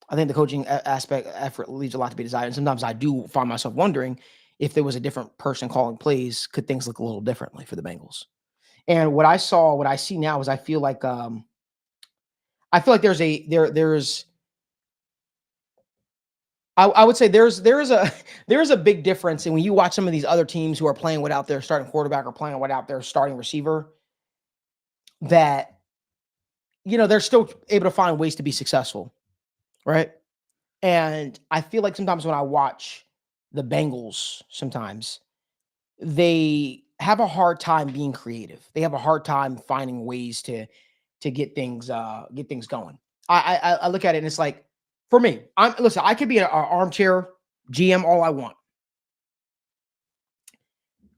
I think the coaching effort leaves a lot to be desired. And sometimes I do find myself wondering if there was a different person calling plays, could things look a little differently for the Bengals? And what I see now is I feel like there's I would say there is a big difference. And when you watch some of these other teams who are playing without their starting quarterback or playing without their starting receiver, that, they're still able to find ways to be successful. Right. And I feel like sometimes when I watch the Bengals, sometimes they have a hard time being creative. They have a hard time finding ways to get things going. I look at it and it's like, for me, I could be an armchair GM all I want.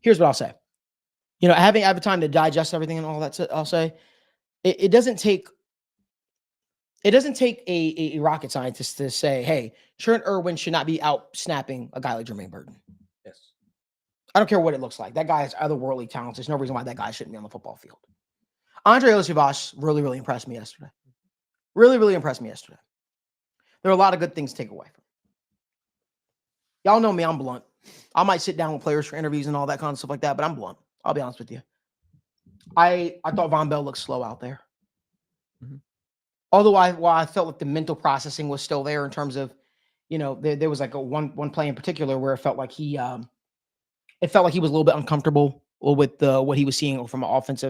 Here's what I'll say. Having time to digest everything and all that, I'll say it doesn't take a rocket scientist to say, hey, Trent Irwin should not be out snapping a guy like Jermaine Burton.
Yes.
I don't care what it looks like. That guy has otherworldly talents. There's no reason why that guy shouldn't be on the football field. Andre Iosivas really, really impressed me yesterday. Really, really impressed me yesterday. There are a lot of good things to take away from. Y'all know me, I'm blunt. I might sit down with players for interviews and all that kind of stuff like that, but I'm blunt. I'll be honest with you. I thought Von Bell looked slow out there. Mm-hmm. Although I felt like the mental processing was still there in terms of, there was like one play in particular where it felt like he was a little bit uncomfortable with what he was seeing from the offense,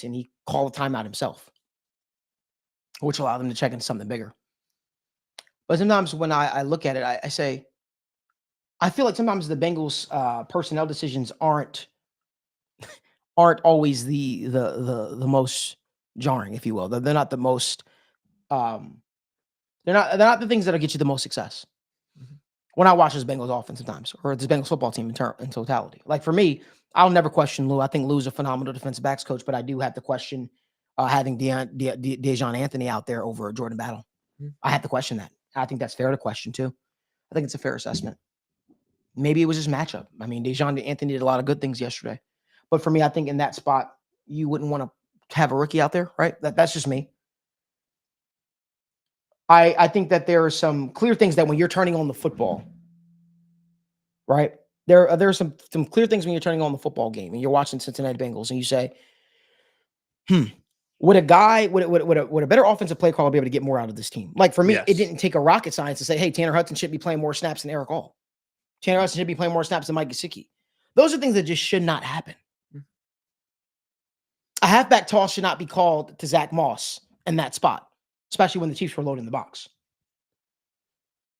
and he called a timeout himself, which allowed them to check into something bigger. But sometimes when I look at it, I say, I feel like sometimes the Bengals personnel decisions aren't always the most jarring, if you will. They're not the most they're not the things that'll get you the most success. Mm-hmm. When I watch this Bengals offense sometimes, or this Bengals football team in totality. Like for me, I'll never question Lou. I think Lou's a phenomenal defensive backs coach, but I do have to question having Dejon Anthony out there over Jordan Battle. Mm-hmm. I have to question that. I think that's fair to question too. I think it's a fair assessment. Maybe it was just matchup. I mean, Dejon Anthony did a lot of good things yesterday. But for me, I think in that spot, you wouldn't want to have a rookie out there, right? That's just me. I think that there are some clear things that when you're turning on the football, right? There are some clear things when you're turning on the football game and you're watching Cincinnati Bengals and you say, would a better offensive play caller be able to get more out of this team? Like for me, It didn't take a rocket science to say, hey, Tanner Hudson should be playing more snaps than Eric All. Tanner Hudson should be playing more snaps than Mike Gesicki. Those are things that just should not happen. A halfback toss should not be called to Zach Moss in that spot, especially when the Chiefs were loading the box.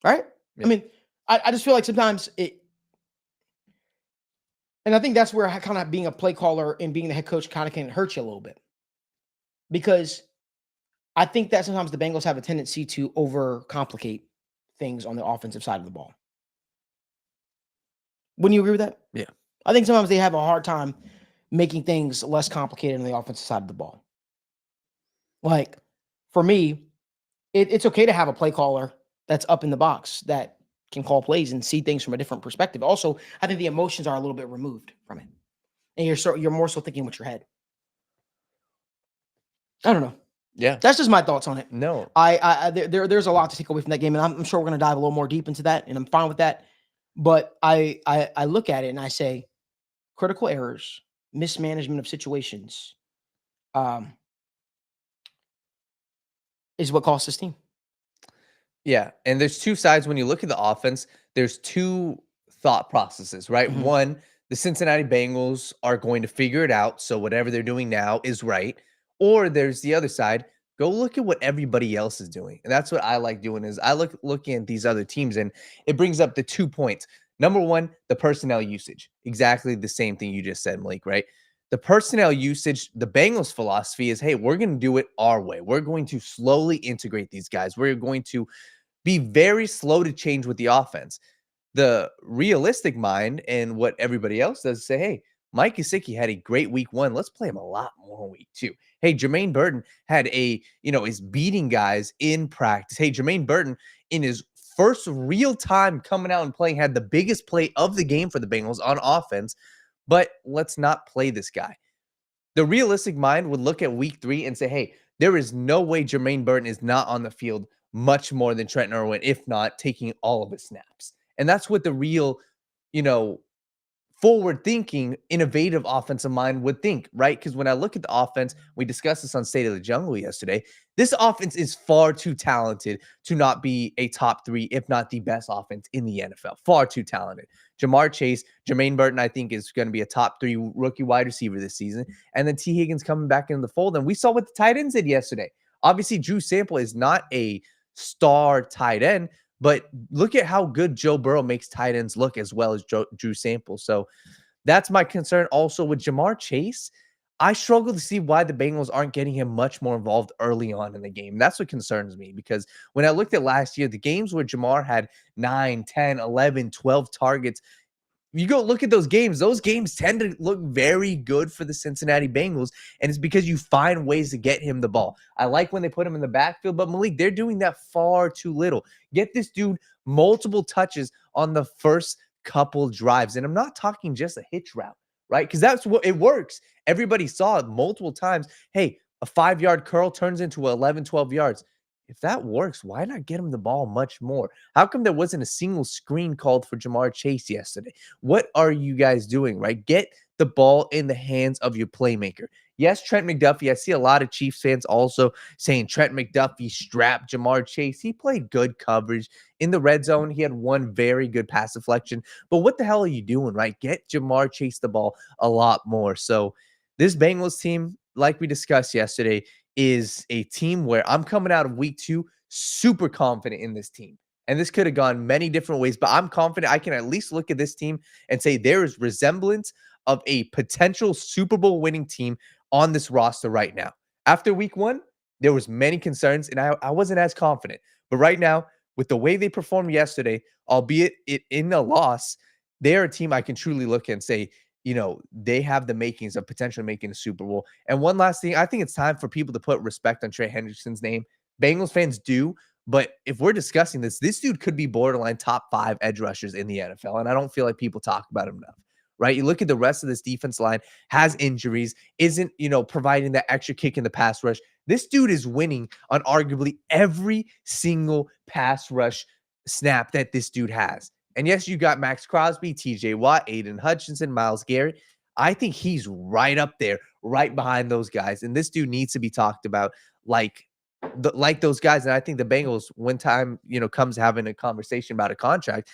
Right? Yeah. I mean, I just feel like sometimes and I think that's where kind of being a play caller and being the head coach kind of can hurt you a little bit. Because I think that sometimes the Bengals have a tendency to overcomplicate things on the offensive side of the ball. Wouldn't you agree with that?
Yeah.
I think sometimes they have a hard time making things less complicated on the offensive side of the ball. Like, for me, it's okay to have a play caller that's up in the box that can call plays and see things from a different perspective. Also, I think the emotions are a little bit removed from it. And you're more so thinking with your head. I don't know.
Yeah.
That's just my thoughts on it.
No.
There's a lot to take away from that game, and I'm sure we're going to dive a little more deep into that, and I'm fine with that. But I look at it and I say, critical errors, mismanagement of situations, is what cost this team.
Yeah, and there's two sides when you look at the offense. There's two thought processes, right?
Mhm.
One, the Cincinnati Bengals are going to figure it out, so whatever they're doing now is right. Or there's the other side. Go look at what everybody else is doing, and that's what I like doing. Is I looking at these other teams, and it brings up the 2 points. Number one, the personnel usage. Exactly the same thing you just said, Malik. Right? The personnel usage. The Bengals' philosophy is, hey, we're going to do it our way. We're going to slowly integrate these guys. We're going to be very slow to change with the offense. The realistic mind and what everybody else does is say, hey, Mike Gesicki had a great week 1. Let's play him a lot more week 2. Hey, Jermaine Burton had is beating guys in practice. Hey, Jermaine Burton in his first real time coming out and playing had the biggest play of the game for the Bengals on offense, but let's not play this guy. The realistic mind would look at week 3 and say, hey, there is no way Jermaine Burton is not on the field much more than Trent Irwin, if not taking all of his snaps. And that's what the real, forward-thinking, innovative offensive mind would think, right? Because when I look at the offense, we discussed this on State of the Jungle yesterday, this offense is far too talented to not be a top 3, if not the best offense in the NFL. Far too talented. Jamar Chase, Jermaine Burton, I think, is going to be a top 3 rookie wide receiver this season. And then T. Higgins coming back into the fold. And we saw what the tight ends did yesterday. Obviously, Drew Sample is not a star tight end, but look at how good Joe Burrow makes tight ends look as well as Drew Sample. So that's my concern. Also with Jamar Chase, I struggle to see why the Bengals aren't getting him much more involved early on in the game. That's what concerns me, because when I looked at last year, the games where Jamar had 9, 10, 11, 12 targets, you go look at those games tend to look very good for the Cincinnati Bengals, and it's because you find ways to get him the ball. I like when they put him in the backfield, but Malik, they're doing that far too little. Get this dude multiple touches on the first couple drives, and I'm not talking just a hitch route, right? Because that's what it works. Everybody saw it multiple times. Hey, a 5-yard curl turns into 11, 12 yards. If that works, why not get him the ball much more? How come there wasn't a single screen called for Jamar Chase yesterday? What are you guys doing, right? Get the ball in the hands of your playmaker. Yes, Trent McDuffie. I see a lot of Chiefs fans also saying Trent McDuffie strapped Jamar Chase. He played good coverage in the red zone. He had one very good pass deflection. But what the hell are you doing, right? Get Jamar Chase the ball a lot more. So this Bengals team, like we discussed yesterday, is a team where I'm coming out of week 2 super confident in this team. And this could have gone many different ways, but I'm confident I can at least look at this team and say there is resemblance of a potential Super Bowl winning team on this roster right now. After week 1, there was many concerns, and I wasn't as confident. But right now, with the way they performed yesterday, albeit it in a loss, they're a team I can truly look at and say, they have the makings of potentially making a Super Bowl. And one last thing, I think it's time for people to put respect on Trey Hendrickson's name. Bengals fans do, but if we're discussing this dude could be borderline top 5 edge rushers in the NFL, and I don't feel like people talk about him enough, right? You look at the rest of this defense line, has injuries, isn't, providing that extra kick in the pass rush. This dude is winning on arguably every single pass rush snap that this dude has. And yes, you got Max Crosby, TJ Watt, Aiden Hutchinson, Myles Garrett. I think he's right up there, right behind those guys. And this dude needs to be talked about like those guys. And I think the Bengals, when time, comes having a conversation about a contract,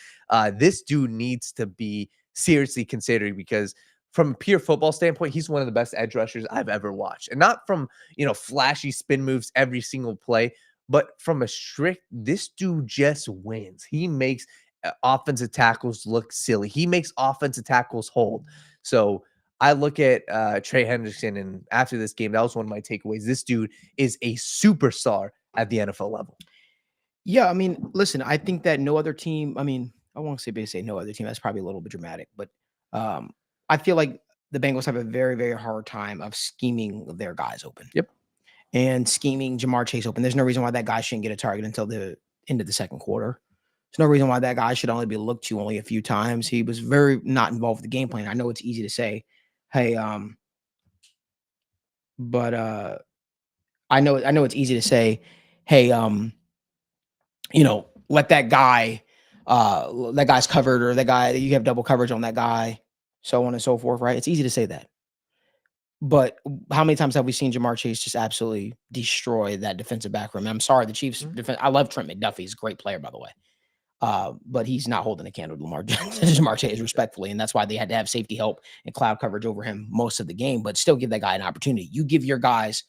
this dude needs to be seriously considered, because from a pure football standpoint, he's one of the best edge rushers I've ever watched. And not from, flashy spin moves every single play, but from a strict, this dude just wins. He makes offensive tackles look silly. He makes offensive tackles hold. So I look at Trey Hendrickson, and after this game, that was one of my takeaways. This dude is a superstar at the NFL level.
Yeah, I mean, listen, I think that no other team, I won't say no other team. That's probably a little bit dramatic, but I feel like the Bengals have a very, very hard time of scheming their guys open.
Yep.
And scheming Jamar Chase open. There's no reason why that guy shouldn't get a target until the end of the second quarter. There's no reason why that guy should only be looked to only a few times. He was very not involved with the game plan. I know it's easy to say, hey, but I know it's easy to say, hey, let that guy's covered, or that guy, you have double coverage on that guy, so on and so forth, right? It's easy to say that. But how many times have we seen Jamar Chase just absolutely destroy that defensive back room? I'm sorry, the Chiefs defense. I love Trent McDuffie. He's a great player, by the way. But he's not holding a candle to Jamar Chase respectfully. And that's why they had to have safety help and cloud coverage over him most of the game, but still give that guy an opportunity. You give your guys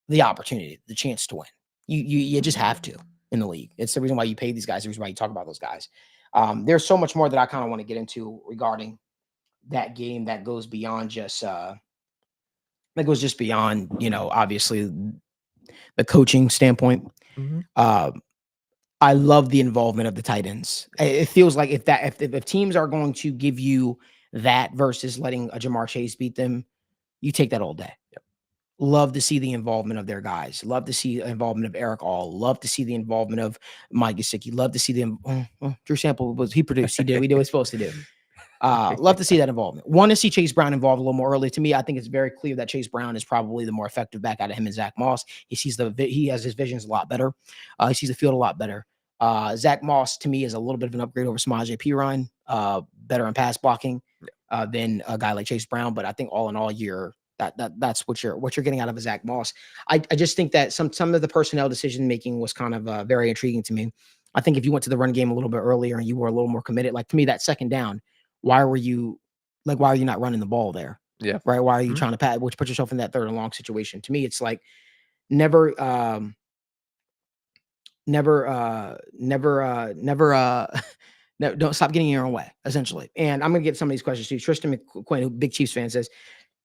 the opportunity, the chance to win. You just have to in the league. It's the reason why you pay these guys, the reason why you talk about those guys. There's so much more that I kind of want to get into regarding that game that goes beyond just obviously the coaching standpoint. I love the involvement of the tight ends. It feels like if teams are going to give you that versus letting a Jamar Chase beat them, you take that all day.
Yep.
Love to see the involvement of their guys. Love to see the involvement of Eric All. Love to see the involvement of Mike Gesicki. Love to see Drew Sample he produced. He did what he was supposed to do. Love to see that involvement. Want to see Chase Brown involved a little more early. To me, I think it's very clear that Chase Brown is probably the more effective back out of him and Zach Moss. He has his visions a lot better. He sees the field a lot better. Zach Moss to me is a little bit of an upgrade over Samaje Perine, better in pass blocking than a guy like Chase Brown. But I think all in all, that's what you're getting out of a Zach Moss. I just think that some of the personnel decision making was kind of very intriguing to me. I think if you went to the run game a little bit earlier and you were a little more committed, like to me, that second down, why are you not running the ball there?
Yeah.
Right. Why are you trying to put yourself in that third and long situation? To me, it's like never don't stop getting in your own way, essentially. And I'm gonna get some of these questions too. Tristan McQuinn, who big Chiefs fan, says,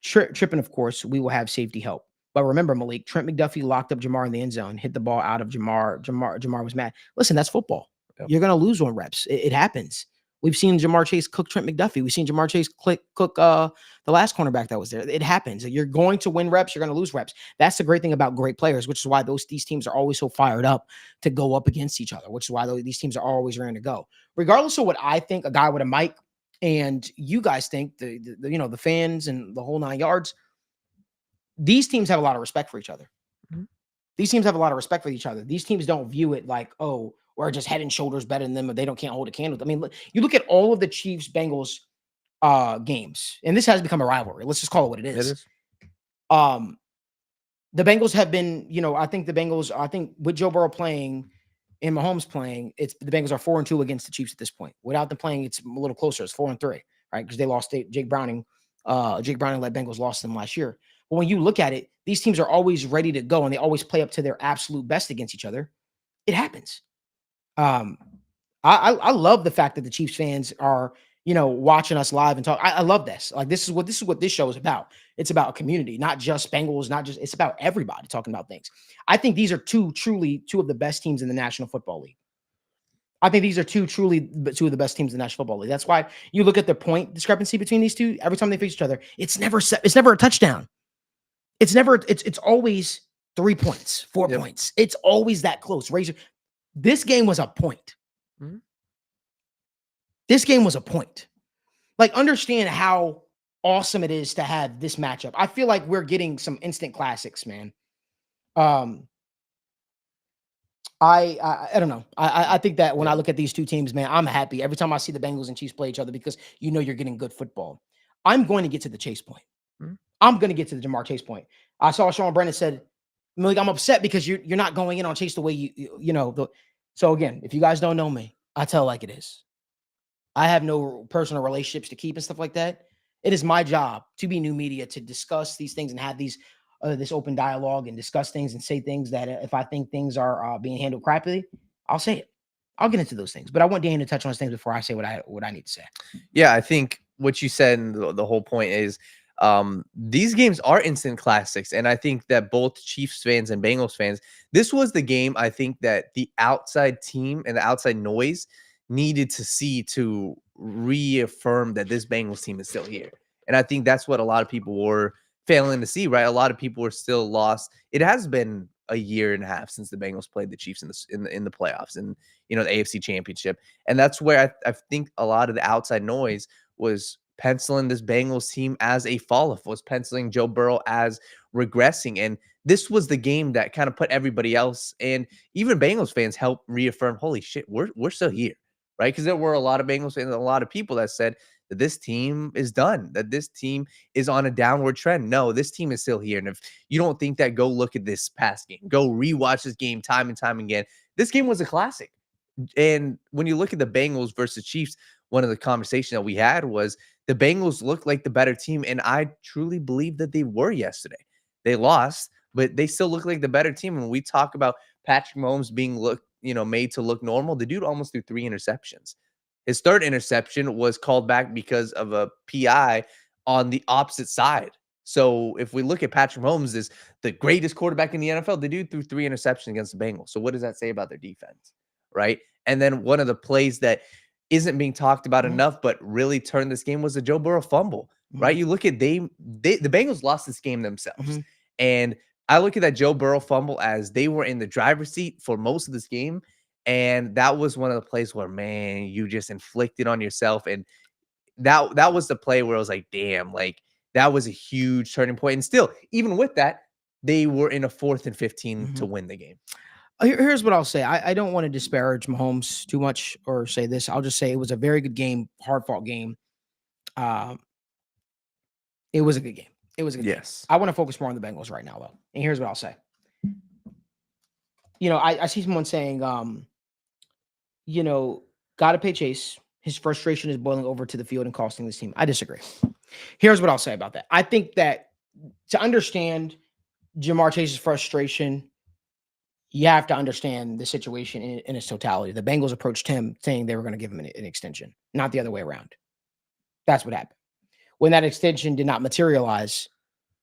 tripping, of course, we will have safety help. But remember, Malik, Trent McDuffie locked up Jamar in the end zone, hit the ball out of Jamar. Jamar was mad. Listen, that's football. Yep. You're gonna lose on reps. It happens. We've seen Jamar Chase cook Trent McDuffie. We've seen Jamar Chase cook the last cornerback that was there. It happens. You're going to win reps. You're going to lose reps. That's the great thing about great players, which is why these teams are always so fired up to go up against each other, which is why these teams are always ready to go. Regardless of what I think, a guy with a mic, and you guys think, the fans and the whole 9 yards, these teams have a lot of respect for each other. Mm-hmm. These teams have a lot of respect for each other. These teams don't view it like, oh, we're just head and shoulders better than them, or can't hold a candle. I mean, you look at all of the Chiefs-Bengals games, and this has become a rivalry. Let's just call it what it is. It is. The Bengals have been, I think with Joe Burrow playing and Mahomes playing, the Bengals are 4-2 against the Chiefs at this point. Without them playing, it's a little closer. It's 4-3, right? Because they lost Jake Browning. Jake Browning led Bengals lost them last year. But when you look at it, these teams are always ready to go, and they always play up to their absolute best against each other. It happens. I love the fact that the Chiefs fans are, watching us live and talk. I love this. Like, this is what this show is about. It's about a community, not just Bengals, it's about everybody talking about things. I think these are two of the best teams in the National Football League. I think these are two of the best teams in the National Football League. That's why you look at the point discrepancy between these two. Every time they face each other, it's never a touchdown. It's always 3 points, 4 points. It's always that close. This game was a point. Mm-hmm. This game was a point. Like, understand how awesome it is to have this matchup. I feel like we're getting some instant classics, man. I don't know. I think that when I look at these two teams, man, I'm happy every time I see the Bengals and Chiefs play each other, because you're getting good football. I'm going to get to the Chase point. Mm-hmm. I'm going to get to the Jamar Chase point. I saw Sean Brennan said, Malik, I'm upset because you're not going in on Chase the way So again, if you guys don't know me, I tell like it is. I have no personal relationships to keep and stuff like that. It is my job to be new media, to discuss these things and have this open dialogue and discuss things and say things that if I think things are being handled crappily, I'll say it. I'll get into those things. But I want Dan to touch on those things before I say what I need to say.
Yeah, I think what you said, and the whole point is, these games are instant classics. And I think that both Chiefs fans and Bengals fans, this was the game I think that the outside team and the outside noise needed to see to reaffirm that this Bengals team is still here. And I think that's what a lot of people were failing to see, right? A lot of people were still lost. It has been a year and a half since the Bengals played the Chiefs in the playoffs and, the AFC Championship. And that's where I think a lot of the outside noise was penciling this Bengals team as a fall-off, was penciling Joe Burrow as regressing. And this was the game that kind of put everybody else, and even Bengals fans, helped reaffirm, holy shit, we're still here, right? Because there were a lot of Bengals fans and a lot of people that said that this team is done, that this team is on a downward trend. No, this team is still here. And if you don't think that, go look at this past game. Go rewatch this game time and time again. This game was a classic. And when you look at the Bengals versus Chiefs, one of the conversations that we had was the Bengals looked like the better team. And I truly believe that they were yesterday. They lost, but they still look like the better team. And when we talk about Patrick Mahomes being made to look normal, the dude almost threw 3 interceptions. His third interception was called back because of a PI on the opposite side. So if we look at Patrick Mahomes as the greatest quarterback in the NFL, the dude threw 3 interceptions against the Bengals. So what does that say about their defense? Right. And then one of the plays that isn't being talked about enough, but really turned this game was the Joe Burrow fumble. Right. You look at the Bengals lost this game themselves. And I look at that Joe Burrow fumble as they were in the driver's seat for most of this game. And that was one of the plays where, man, you just inflicted on yourself. And that was the play where I was like, damn, like that was a huge turning point. And still, even with that, they were in a 4th and 15 to win the game.
Here's what I'll say. I don't want to disparage Mahomes too much or say this. I'll just say it was a very good game, hard-fought game. It was a good game. It was a good game. I want to focus more on the Bengals right now, though. And here's what I'll say. I see someone saying, got to pay Chase. His frustration is boiling over to the field and costing this team. I disagree. Here's what I'll say about that. I think that to understand Jamar Chase's frustration, you have to understand the situation in its totality. The Bengals approached him saying they were going to give him an extension, not the other way around. That's what happened. When that extension did not materialize,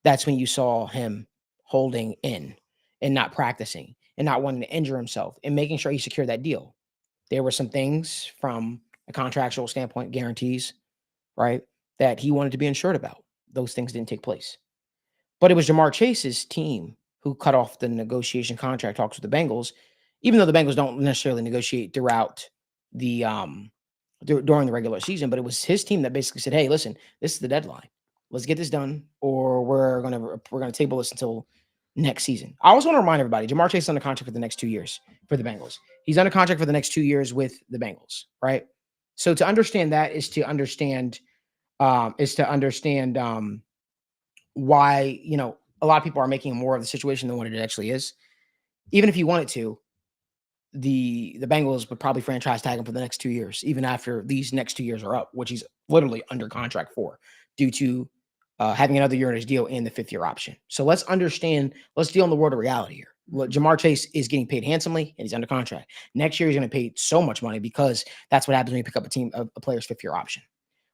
that's when you saw him holding in and not practicing and not wanting to injure himself and making sure he secured that deal. There were some things from a contractual standpoint, guarantees, right, that he wanted to be insured about. Those things didn't take place. But it was Jamar Chase's team who cut off the negotiation contract talks with the Bengals, even though the Bengals don't necessarily negotiate throughout the during the regular season. But it was his team that basically said, hey, listen, this is the deadline. Let's get this done, or we're gonna table this until next season. I also want to remind everybody, Jamar Chase is under contract for the next 2 years for the Bengals. He's under contract for the next 2 years with the Bengals, right? So to understand that is to understand why, a lot of people are making more of the situation than what it actually is. Even if you wanted to, the Bengals would probably franchise tag him for the next 2 years, even after these next 2 years are up, which he's literally under contract for, due to having another year in his deal and the 5th-year option. So let's deal in the world of reality here. Look, Jamar Chase is getting paid handsomely and he's under contract. Next year, he's going to pay so much money because that's what happens when you pick up a player's 5th-year option.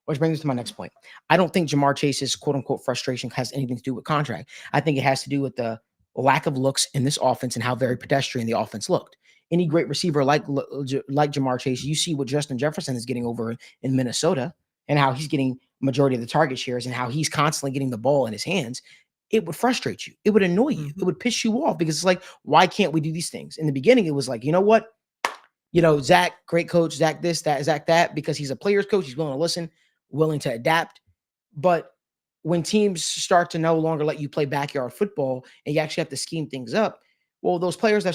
Which brings us to my next point. I don't think Jamar Chase's quote-unquote frustration has anything to do with contract. I think it has to do with the lack of looks in this offense and how very pedestrian the offense looked. Any great receiver like Jamar Chase, you see what Justin Jefferson is getting over in Minnesota and how he's getting majority of the target shares and how he's constantly getting the ball in his hands. It would frustrate you. It would annoy you. It would piss you off because it's like, why can't we do these things? In the beginning, it was like, you know what? Zach, great coach, Zach this, that, Zach that, because he's a player's coach. He's willing to listen, willing to adapt. But when teams start to no longer let you play backyard football and you actually have to scheme things up, well, those players that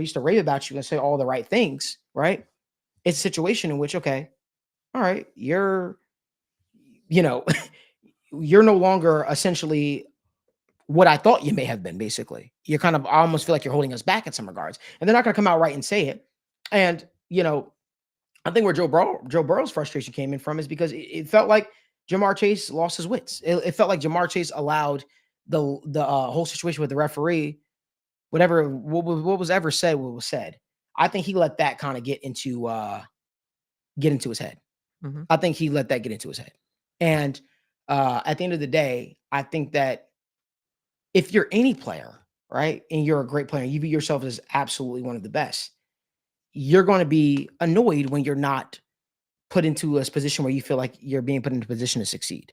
used to rave about you and say all the right things, right? It's a situation in which, okay, all right, you're no longer essentially what I thought you may have been, basically. You're I almost feel like you're holding us back in some regards. And they're not going to come out right and say it. And, I think where Joe Burrow's frustration came in from is because it felt like Jamar Chase lost his wits. It felt like Jamar Chase allowed the whole situation with the referee, what was ever said, what was said. I think he let that kind of get into his head. I think he let that get into his head. And at the end of the day, I think that if you're any player, right, and you're a great player, you view yourself as absolutely one of the best, you're going to be annoyed when you're not put into a position where you feel like you're being put into a position to succeed.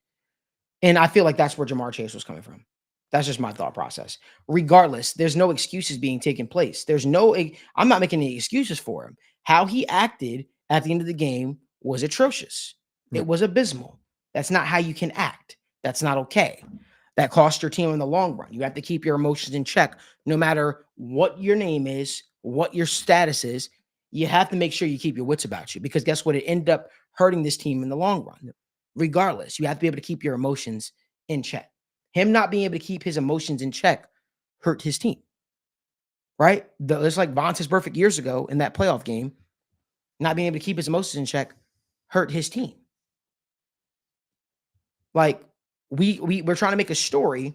And I feel like that's where Jamar Chase was coming from. That's just my thought process. Regardless, there's no excuses being taken place. I'm not making any excuses for him. How he acted at the end of the game was atrocious. It was abysmal. That's not how you can act. That's not okay. That costs your team in the long run. You have to keep your emotions in check, no matter what your name is, what your status is. You have to make sure you keep your wits about you, because guess what? It ended up hurting this team in the long run. regardless. You have to be able to keep your emotions in check. Him not being able to keep his emotions in check hurt his team, right? It's like Vontaze Burfict years ago in that playoff game, not being able to keep his emotions in check hurt his team. Like we're trying to make a story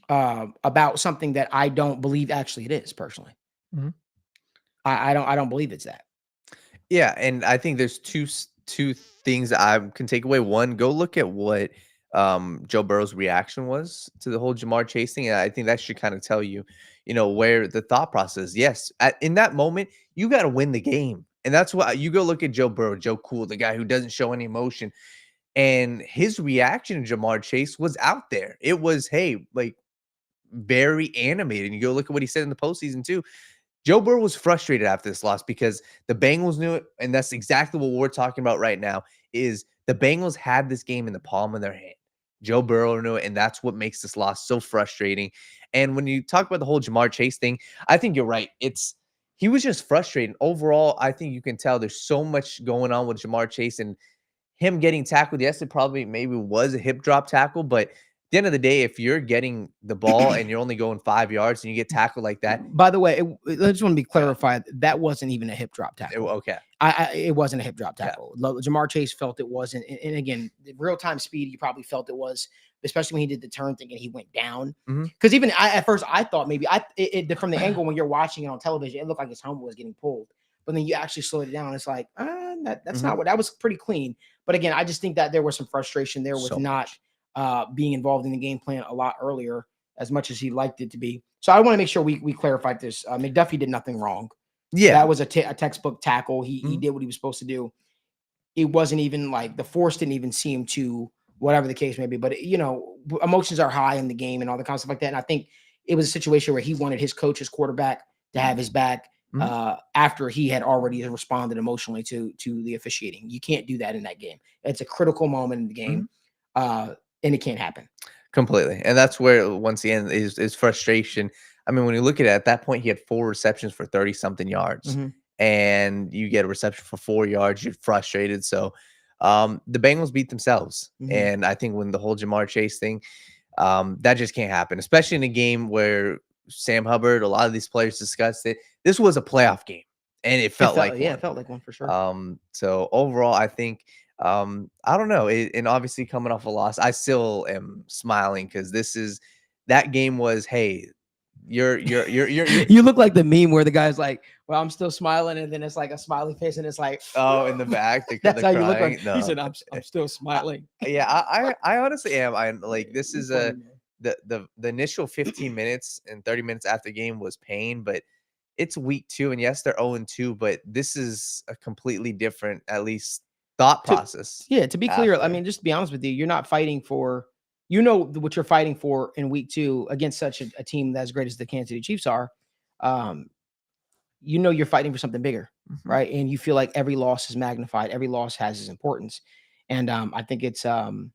about something that I don't believe actually it is personally.
Mm-hmm.
I don't believe it's that.
Yeah, and I think there's two things that I can take away. One, go look at what Joe Burrow's reaction was to the whole Jamar Chase thing, and I think that should kind of tell you, where the thought process. Yes, in that moment, you got to win the game, and that's why you go look at Joe Burrow, Joe Cool, the guy who doesn't show any emotion, and his reaction to Jamar Chase was out there. It was, hey, like very animated. And you go look at what he said in the postseason too. Joe Burrow was frustrated after this loss because the Bengals knew it, and that's exactly what we're talking about right now, is the Bengals had this game in the palm of their hand. Joe Burrow knew it, and that's what makes this loss so frustrating. And when you talk about the whole Jamar Chase thing, I think you're right. He was just frustrated. Overall, I think you can tell there's so much going on with Jamar Chase, and him getting tackled. Yes, it probably maybe was a hip drop tackle, but the end of the day, if you're getting the ball and you're only going 5 yards and you get tackled like that.
By the way, I just want to be clarified. That wasn't even a hip drop tackle.
Okay.
It wasn't a hip drop tackle. Yeah. Jamar Chase felt it wasn't. And again, real time speed, you probably felt it was, especially when he did the turn thing and he went down. Because even at first I thought maybe from the angle when you're watching it on television, it looked like his helmet was getting pulled. But then you actually slowed it down. It's like, that's not what, that was pretty clean. But again, I just think that there was some frustration there with being involved in the game plan a lot earlier, as much as he liked it to be. So I want to make sure we clarified this. McDuffie did nothing wrong. Yeah, that was a textbook tackle. He did what he was supposed to do. It wasn't even like the force didn't even seem to, whatever the case may be. But emotions are high in the game and all the kind of stuff like that. And I think it was a situation where he wanted his coach, his quarterback, to have his back after he had already responded emotionally to the officiating. You can't do that in that game. It's a critical moment in the game. And it can't happen.
Completely. And that's where, once again, is frustration. I mean, when you look at that point, he had 4 receptions for 30-something yards. And you get a reception for 4 yards, you're frustrated. So the Bengals beat themselves. And I think when the whole Jamar Chase thing, that just can't happen, especially in a game where Sam Hubbard, a lot of these players discussed it. This was a playoff game, and it felt like one.
It felt like one for sure.
So overall, I think I don't know. And obviously coming off a loss, I still am smiling because that game was, hey, you're
you look like the meme where the guy's like, well, I'm still smiling, and then it's like a smiley face, and it's like,
oh, in the back.
That's how you look like. No. He said, I'm still smiling.
Yeah, I honestly am. I like, this is the initial 15 minutes and 30 minutes after the game was pain, but it's week 2, and yes, they're 0-2, but this is a completely different, at least, thought process.
To be clear, I mean, just to be honest with you, you're not fighting for, what you're fighting for in week 2 against such a team that's as great as the Kansas City Chiefs are. You're fighting for something bigger, right? And you feel like every loss is magnified. Every loss has its importance. And I think it's one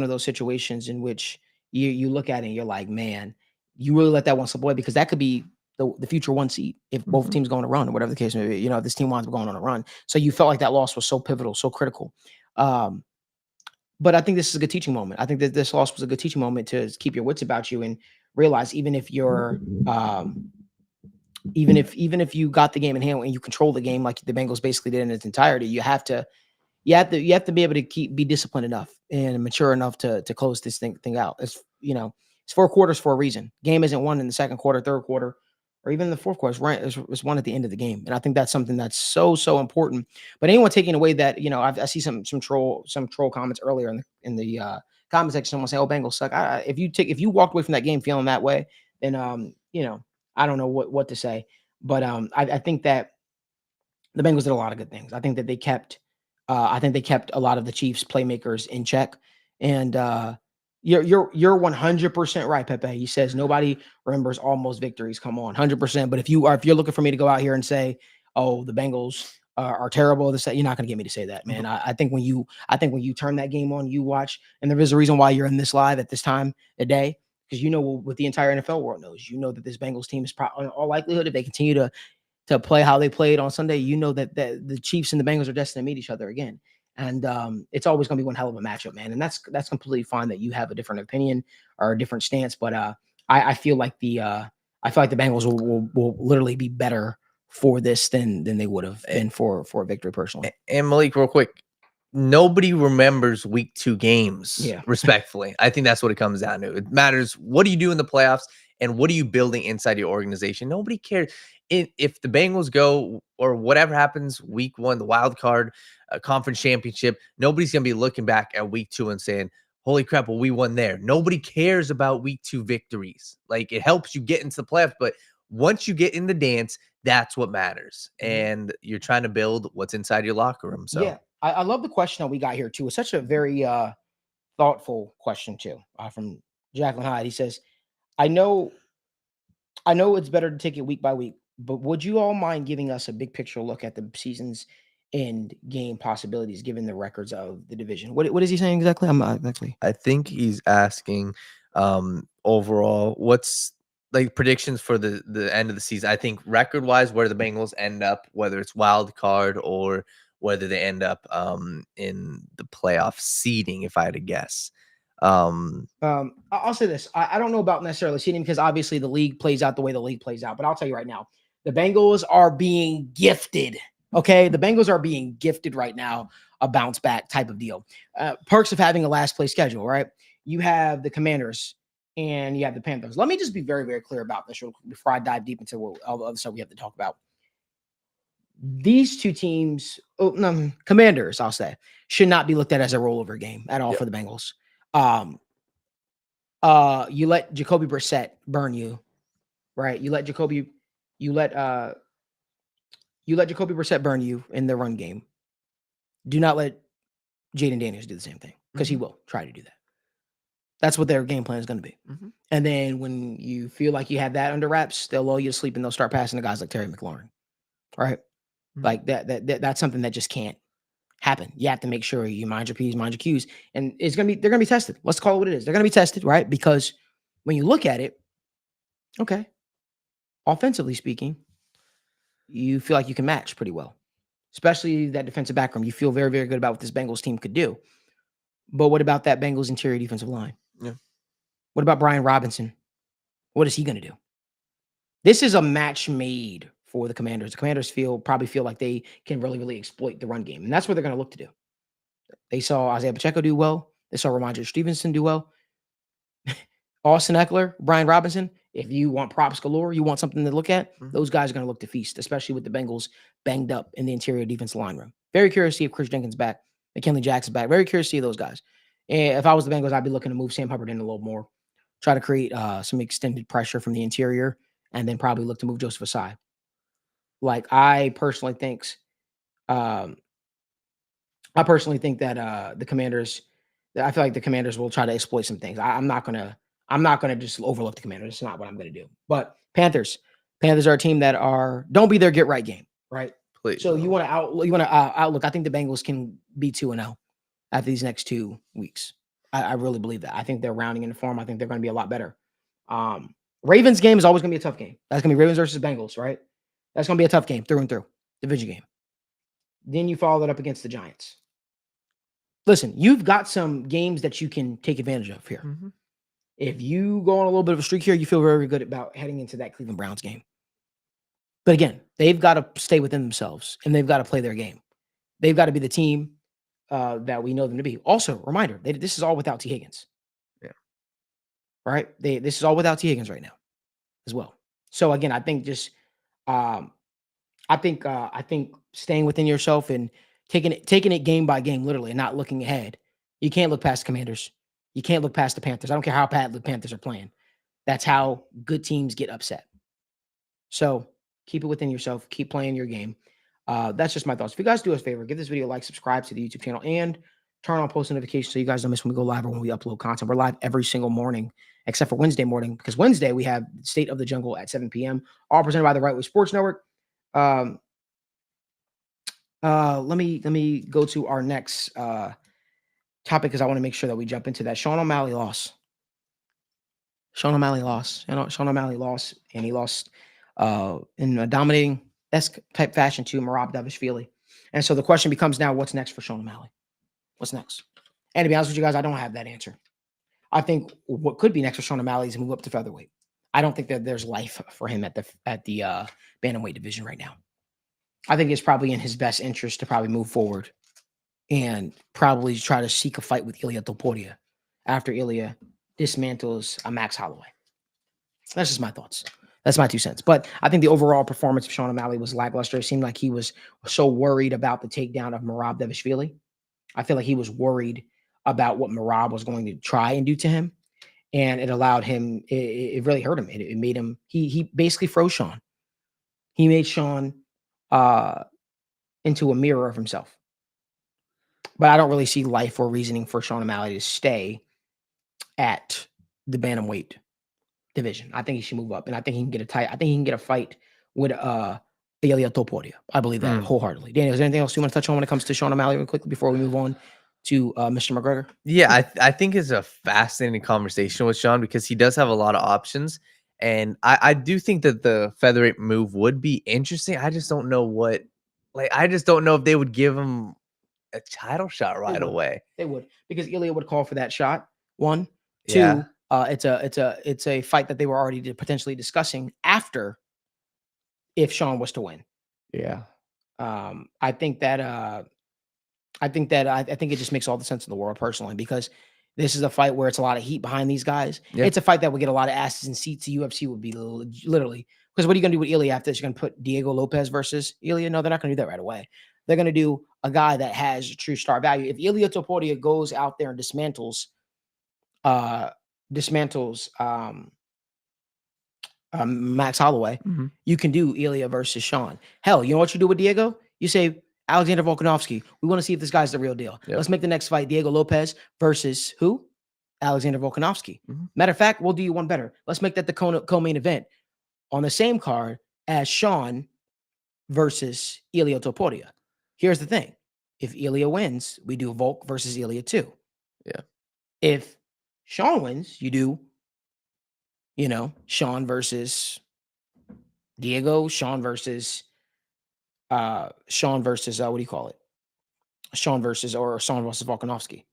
of those situations in which you look at it and you're like, man, you really let that one slip away, because that could be the future 1 seed if both teams go on a run or whatever the case may be. If this team winds up going on a run. So you felt like that loss was so pivotal, so critical. But I think this is a good teaching moment. I think that this loss was a good teaching moment to keep your wits about you and realize, even if you're even if you got the game in hand and you control the game like the Bengals basically did in its entirety, you have to be able to be disciplined enough and mature enough to close this thing out. It's 4 quarters for a reason. Game isn't won in the second quarter, third quarter, or even in the fourth quarter. It's won at the end of the game. And I think that's something that's so important. But anyone taking away that, I see some troll comments earlier in the comment section. Someone say, "Oh, Bengals suck." If you walked away from that game feeling that way, then I don't know what to say. But I think that the Bengals did a lot of good things. I think that they kept a lot of the Chiefs playmakers in check. And you're 100% right, Pepe. He says nobody remembers almost victories. Come on, 100%. But if you're looking for me to go out here and say, "Oh, the Bengals are terrible," you're not going to get me to say that, man. I think when you turn that game on, you watch, and there is a reason why you're in this live at this time of day, because what the entire NFL world knows. That this Bengals team is probably, in all likelihood, if they continue to play how they played on Sunday, that the Chiefs and the Bengals are destined to meet each other again. And it's always going to be one hell of a matchup, man. And that's completely fine that you have a different opinion or a different stance. But I feel like the Bengals will literally be better for this than they would have been for a victory personally.
And Malik, real quick, nobody remembers week 2 games.
Yeah.
Respectfully, I think that's what it comes down to. It matters what do you do in the playoffs and what are you building inside your organization. Nobody cares if the Bengals go or whatever happens week 1, the wild card, conference championship. Nobody's gonna be looking back at week 2 and saying, "Holy crap! Well, we won there." Nobody cares about week 2 victories. Like it helps you get into the playoffs, but once you get in the dance, that's what matters. And you're trying to build what's inside your locker room. So
yeah, I love the question that we got here too. It's such a very thoughtful question too from Jacqueline Hyde. He says, I know it's better to take it week by week, but would you all mind giving us a big picture look at the season's end game possibilities given the records of the division? What is he saying exactly? I'm not exactly.
I think he's asking overall what's like predictions for the end of the season. I think record wise where the Bengals end up, whether it's wild card or whether they end up in the playoff seeding, if I had to guess.
I'll say this. I don't know about necessarily seeding because obviously the league plays out the way the league plays out. But I'll tell you right now, the Bengals are being gifted. Okay, the Bengals are being gifted right now a bounce back type of deal. Perks of having a last place schedule, right? You have the Commanders and you have the Panthers. Let me just be very, very clear about this before I dive deep into all the other stuff we have to talk about. These two teams, Commanders, I'll say, should not be looked at as a rollover game at all for the Bengals. You let Jacoby Brissett burn you, right? You let Jacoby Brissett burn you in the run game. Do not let Jaden Daniels do the same thing because he will try to do that. That's what their game plan is going to be. And then when you feel like you have that under wraps, they'll lull you to sleep and they'll start passing to guys like Terry McLaurin, right? Like that's something that just can't happen. You have to make sure you mind your P's, mind your Q's, and they're going to be tested. Let's call it what it is. They're going to be tested, right? Because when you look at it, okay, offensively speaking, you feel like you can match pretty well, especially that defensive backroom. You feel very, very good about what this Bengals team could do. But what about that Bengals interior defensive line?
Yeah.
What about Brian Robinson? What is he going to do? This is a match made for the Commanders. The Commanders probably feel like they can really, really exploit the run game. And that's what they're going to look to do. They saw Isaiah Pacheco do well. They saw Ramondre Stevenson do well. Austin Eckler, Brian Robinson, if you want props galore, you want something to look at, those guys are going to look to feast, especially with the Bengals banged up in the interior defensive line room. Very curious to see if Chris Jenkins back, McKinley Jackson back. Very curious to see those guys. And if I was the Bengals, I'd be looking to move Sam Hubbard in a little more, try to create some extended pressure from the interior, and then probably look to move Joseph Asai. Like I personally think that the Commanders. I feel like the Commanders will try to exploit some things. I'm not gonna just overlook the Commanders. It's not what I'm gonna do. But Panthers are a team that don't be their get right game, right?
Please.
So you want to outlook. I think the Bengals can be 2-0 after these next 2 weeks. I really believe that. I think they're rounding into form. I think they're going to be a lot better. Ravens game is always going to be a tough game. That's going to be Ravens versus Bengals, right? That's going to be a tough game through and through. Division game. Then you follow that up against the Giants. Listen, you've got some games that you can take advantage of here. If you go on a little bit of a streak here, you feel very, very good about heading into that Cleveland Browns game. But again, they've got to stay within themselves and they've got to play their game. They've got to be the team that we know them to be. Also, reminder, this is all without T. Higgins.
Yeah.
Right? This is all without T. Higgins right now as well. So again, I think just I think staying within yourself and taking it game by game, literally, and not looking ahead. You can't look past the Commanders. You can't look past the Panthers. I don't care how bad the Panthers are playing. That's how good teams get upset. So keep it within yourself. Keep playing your game. That's just my thoughts. If you guys do us a favor, give this video a like, subscribe to the YouTube channel, and turn on post notifications so you guys don't miss when we go live or when we upload content. We're live every single morning, except for Wednesday morning, because Wednesday we have State of the Jungle at 7 p.m., all presented by the Right Way Sports Network. Let me go to our next topic because I want to make sure that we jump into that. Sean O'Malley lost. Sean O'Malley lost, and he lost in a dominating type fashion to Merab Davishvili. And so the question becomes now, what's next for Sean O'Malley? What's next? And to be honest with you guys, I don't have that answer. I think what could be next for Sean O'Malley is move up to featherweight. I don't think that there's life for him at the bantamweight division right now. I think it's probably in his best interest to probably move forward and probably try to seek a fight with Ilia Topuria after Ilia dismantles a Max Holloway. That's just my thoughts. That's my 2 cents. But I think the overall performance of Sean O'Malley was lackluster. It seemed like he was so worried about the takedown of Merab Dvalishvili. I feel like he was worried about what Merab was going to try and do to him. And it allowed him, it really hurt him. It made him, he basically froze Sean. He made Sean into a mirror of himself. But I don't really see life or reasoning for Sean O'Malley to stay at the bantamweight division. I think he should move up, and I think he can get I think he can get a fight with Ilia Topuria. I believe that wholeheartedly. Daniel, is there anything else you want to touch on when it comes to Sean O'Malley real quickly before we move on to Mr. McGregor?
Yeah, I think it's a fascinating conversation with Sean because he does have a lot of options. And I do think that the featherweight move would be interesting. I just don't know I just don't know if they would give him a title shot right away.
They would, because Ilia would call for that shot. 1, 2,
Yeah.
It's a fight that they were already potentially discussing after if Sean was to win.
Yeah.
I think it just makes all the sense in the world personally, because this is a fight where it's a lot of heat behind these guys.
Yeah.
It's a fight that would get a lot of asses and seats. The UFC would be literally, because what are you going to do with Ilia after this? You're going to put Diego Lopez versus Ilia? No, they're not going to do that right away. They're going to do a guy that has true star value. If Ilia Topuria goes out there and dismantles Max Holloway, you can do Ilia versus Sean. Hell, you know what you do with Diego? You say, Alexander Volkanovski, we want to see if this guy's the real deal.
Yep.
Let's make the next fight Diego Lopez versus who? Alexander Volkanovski. Matter of fact, we'll do you one better. Let's make that the co-main event on the same card as Sean versus Ilia Topuria. Here's the thing. If Ilia wins, we do Volk versus Ilia too.
Yeah.
If Sean wins, you do, Sean versus Diego, Sean versus what do you call it? Sean versus Volkanovski.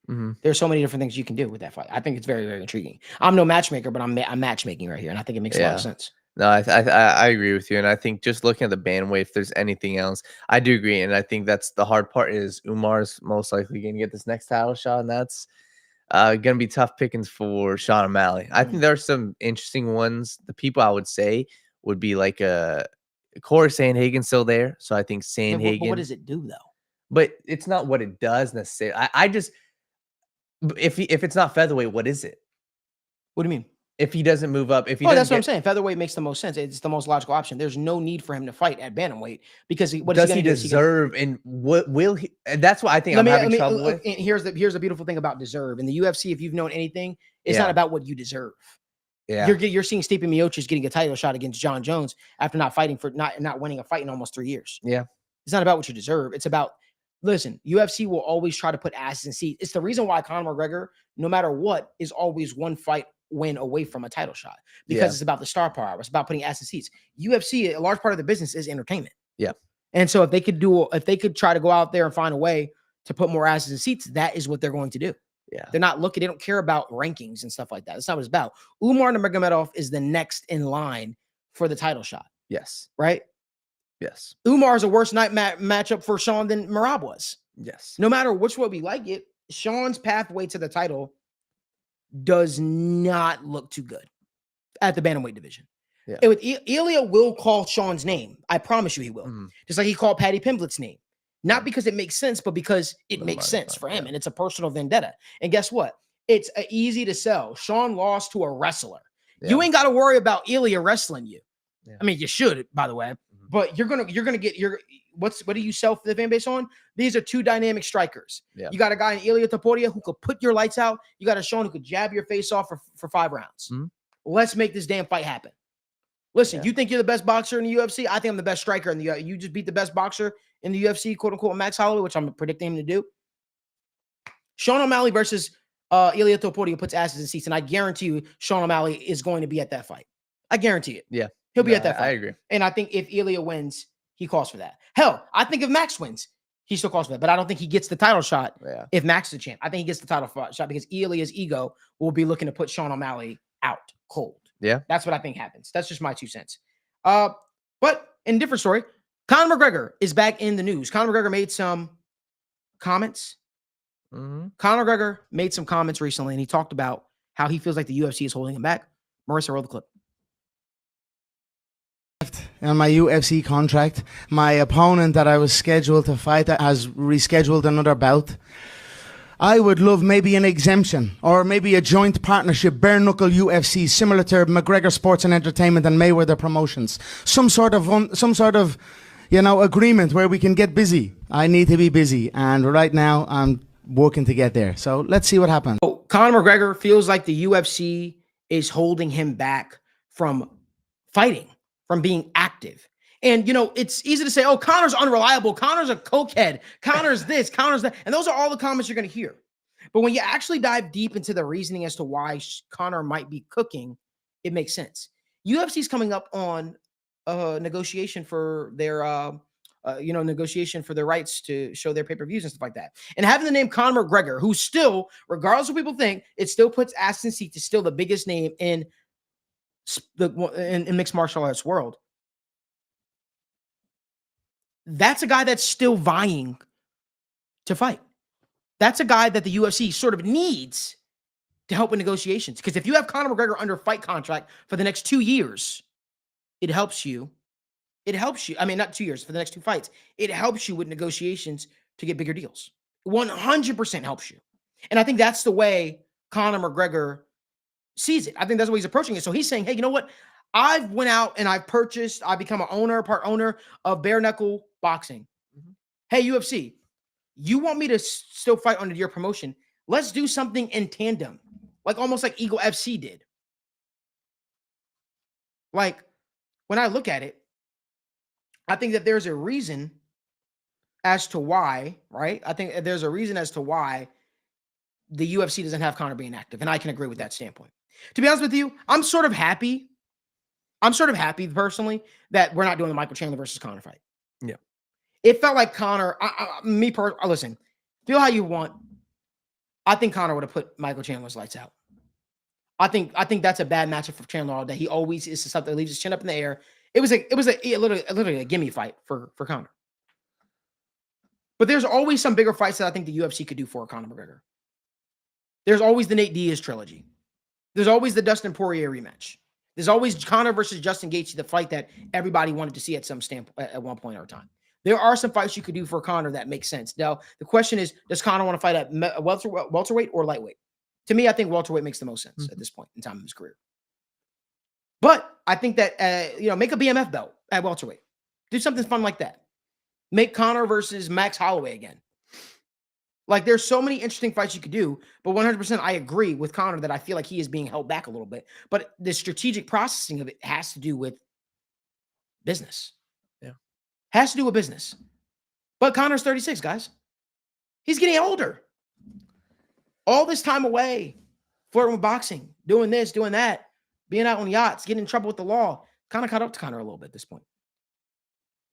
There's so many different things you can do with that fight. I think it's very, very intriguing. I'm no matchmaker, but I'm matchmaking right here, and I think it makes a lot of sense.
No, I agree with you, and I think just looking at the bandwidth, if there's anything else, I do agree, and I think that's the hard part is Umar's most likely going to get this next title shot, and that's going to be tough pickings for Sean O'Malley. I think there are some interesting ones. The people I would say would be like Corey Sandhagen's still there, so I think Sandhagen.
But what does it do though?
But it's not what it does necessarily. I just if it's not featherweight, what is it?
What do you mean?
If he doesn't move up, if he
that's what I'm saying. Featherweight makes the most sense. It's the most logical option. There's no need for him to fight at bantamweight because
does he deserve and what will he? And that's why I think I'm having trouble with.
And here's the beautiful thing about deserve in the UFC. If you've known anything, it's not about what you deserve.
Yeah,
you're seeing Stipe Miocic getting a title shot against John Jones after not fighting for not winning a fight in almost 3 years.
Yeah,
it's not about what you deserve. It's about, listen, UFC will always try to put asses in seats. It's the reason why Conor McGregor, no matter what, is always one fight win away from a title shot, because it's about the star power. It's about putting ass in seats. UFC, a large part of the business is entertainment.
Yeah.
And so if they could try to go out there and find a way to put more asses in seats, that is what they're going to do.
Yeah.
They're not looking, they don't care about rankings and stuff like that. That's not what it's about. Umar Nurmagomedov is the next in line for the title shot.
Yes.
Right?
Yes.
Umar is a worse night matchup for Sean than Merab was.
Yes.
No matter which way we like it, Sean's pathway to the title does not look too good at the bantamweight division.
Yeah.
Ilia will call Sean's name. I promise you he will. Just like he called Paddy Pimblett's name. Not because it makes sense, but because it makes sense for him. And it's a personal vendetta. And guess what? It's easy to sell. Sean lost to a wrestler. Yeah. You ain't got to worry about Ilia wrestling you. Yeah. I mean, you should, by the way. But you're gonna get your what do you sell for the fan base on? These are two dynamic strikers. Yeah. You got a guy in Ilia Topuria who could put your lights out. You got a Sean who could jab your face off for 5 rounds. Let's make this damn fight happen. Listen, you think you're the best boxer in the UFC? I think I'm the best striker in the UFC. You just beat the best boxer in the UFC, quote unquote, Max Holloway, which I'm predicting him to do. Sean O'Malley versus Ilia Topuria puts asses in seats, and I guarantee you Sean O'Malley is going to be at that fight. I guarantee it.
Yeah.
He'll be at that fight.
I agree.
And I think if Ilia wins, he calls for that. Hell, I think if Max wins, He still calls for that, but I don't think he gets the title shot
Yeah.
if Max is the champ. I think he gets the title shot because Elia's ego will be looking to put Sean O'Malley out cold.
Yeah.
That's what I think happens. That's just my 2 cents. But in a different story, Conor McGregor is back in the news. Conor McGregor made some comments. Conor McGregor made some comments recently, and he talked about how he feels like the UFC is holding him back. Marissa, roll the clip.
On my UFC contract, my opponent that I was scheduled to fight has rescheduled another bout. I would love maybe an exemption or maybe a joint partnership, bare knuckle UFC, similar to McGregor Sports and Entertainment and Mayweather Promotions. Some sort of agreement where we can get busy. I need to be busy, and right now I'm working to get there. So let's see what happens.
So Conor McGregor feels like the UFC is holding him back from fighting, from being active. And, it's easy to say, oh, Conor's unreliable. Conor's a cokehead. Conor's this, Conor's that. And those are all the comments you're going to hear. But when you actually dive deep into the reasoning as to why Conor might be cooking, it makes sense. UFC's coming up on a negotiation for their, negotiation for their rights to show their pay-per-views and stuff like that. And having the name Conor McGregor, who still, regardless of what people think, it still puts Aston Seat to still the biggest name in mixed martial arts world. That's a guy that's still vying to fight. That's a guy that the UFC sort of needs to help with negotiations. Because if you have Conor McGregor under fight contract for the next 2 years, it helps you. It helps you. I mean, not 2 years, for the next 2 fights. It helps you with negotiations to get bigger deals. 100% helps you. And I think that's the way Conor McGregor sees it. I think that's the way he's approaching it. So he's saying, hey, you know what? I've went out and I've become an owner, part owner of bare knuckle boxing. Hey, UFC, you want me to still fight under your promotion? Let's do something in tandem, like almost like Eagle FC did. Like, when I look at it, I think that there's a reason as to why, right? I think there's a reason as to why the UFC doesn't have Conor being active, and I can agree with that standpoint. To be honest with you, I'm sort of happy personally that we're not doing the Michael Chandler versus Conor fight.
Yeah.
It felt like Conor, listen, feel how you want. I think Conor would have put Michael Chandler's lights out. I think that's a bad matchup for Chandler all day. He always is something that leaves his chin up in the air. It was literally a gimme fight for Conor. But there's always some bigger fights that I think the UFC could do for Conor McGregor. There's always the Nate Diaz trilogy. There's always the Dustin Poirier rematch. There's always Conor versus Justin Gaethje, the fight that everybody wanted to see at one point or time. There are some fights you could do for Conor that make sense. Now, the question is, does Conor want to fight at welterweight or lightweight? To me, I think welterweight makes the most sense at this point in time of his career. But I think that, make a BMF belt at welterweight. Do something fun like that. Make Conor versus Max Holloway again. Like, there's so many interesting fights you could do, but 100% I agree with Conor that I feel like he is being held back a little bit. But the strategic processing of it has to do with business.
Yeah.
Has to do with business. But Conor's 36, guys. He's getting older. All this time away, flirting with boxing, doing this, doing that, being out on yachts, getting in trouble with the law, kind of caught up to Conor a little bit at this point.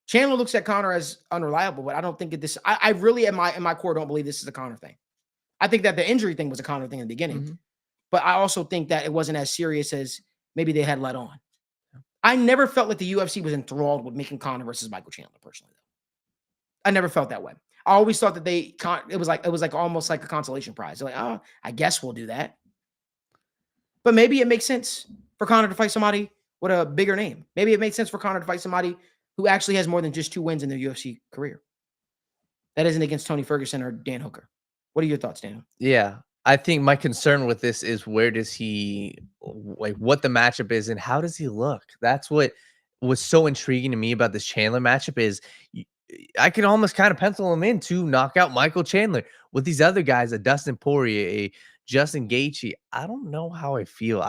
Chandler looks at Conor as unreliable, but I don't think that this. I really, in my core, don't believe this is a Conor thing. I think that the injury thing was a Conor thing in the beginning, but I also think that it wasn't as serious as maybe they had let on. I never felt like the UFC was enthralled with making Conor versus Michael Chandler. Personally, though, I never felt that way. I always thought that it was like almost like a consolation prize. They're like, oh, I guess we'll do that. But maybe it makes sense for Conor to fight somebody with a bigger name. Maybe it makes sense for Conor to fight somebody who actually has more than just 2 wins in their UFC career. That isn't against Tony Ferguson or Dan Hooker. What are your thoughts, Daniel?
Yeah, I think my concern with this is where does he, like, what the matchup is and how does he look? That's what was so intriguing to me about this Chandler matchup is I can almost kind of pencil him in to knock out Michael Chandler. With these other guys, a Dustin Poirier, a Justin Gaethje, I don't know how I feel.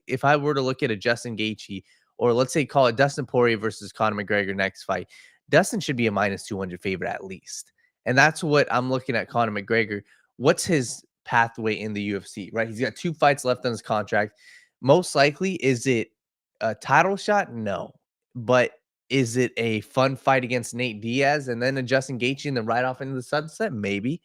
If I were to look at a Justin Gaethje, or let's say call it Dustin Poirier versus Conor McGregor next fight, Dustin should be a minus 200 favorite at least. And that's what I'm looking at Conor McGregor. What's his pathway in the UFC, right? He's got 2 fights left on his contract. Most likely, is it a title shot? No. But Is it a fun fight against Nate Diaz and then a Justin Gaethje and then right off into the sunset? Maybe.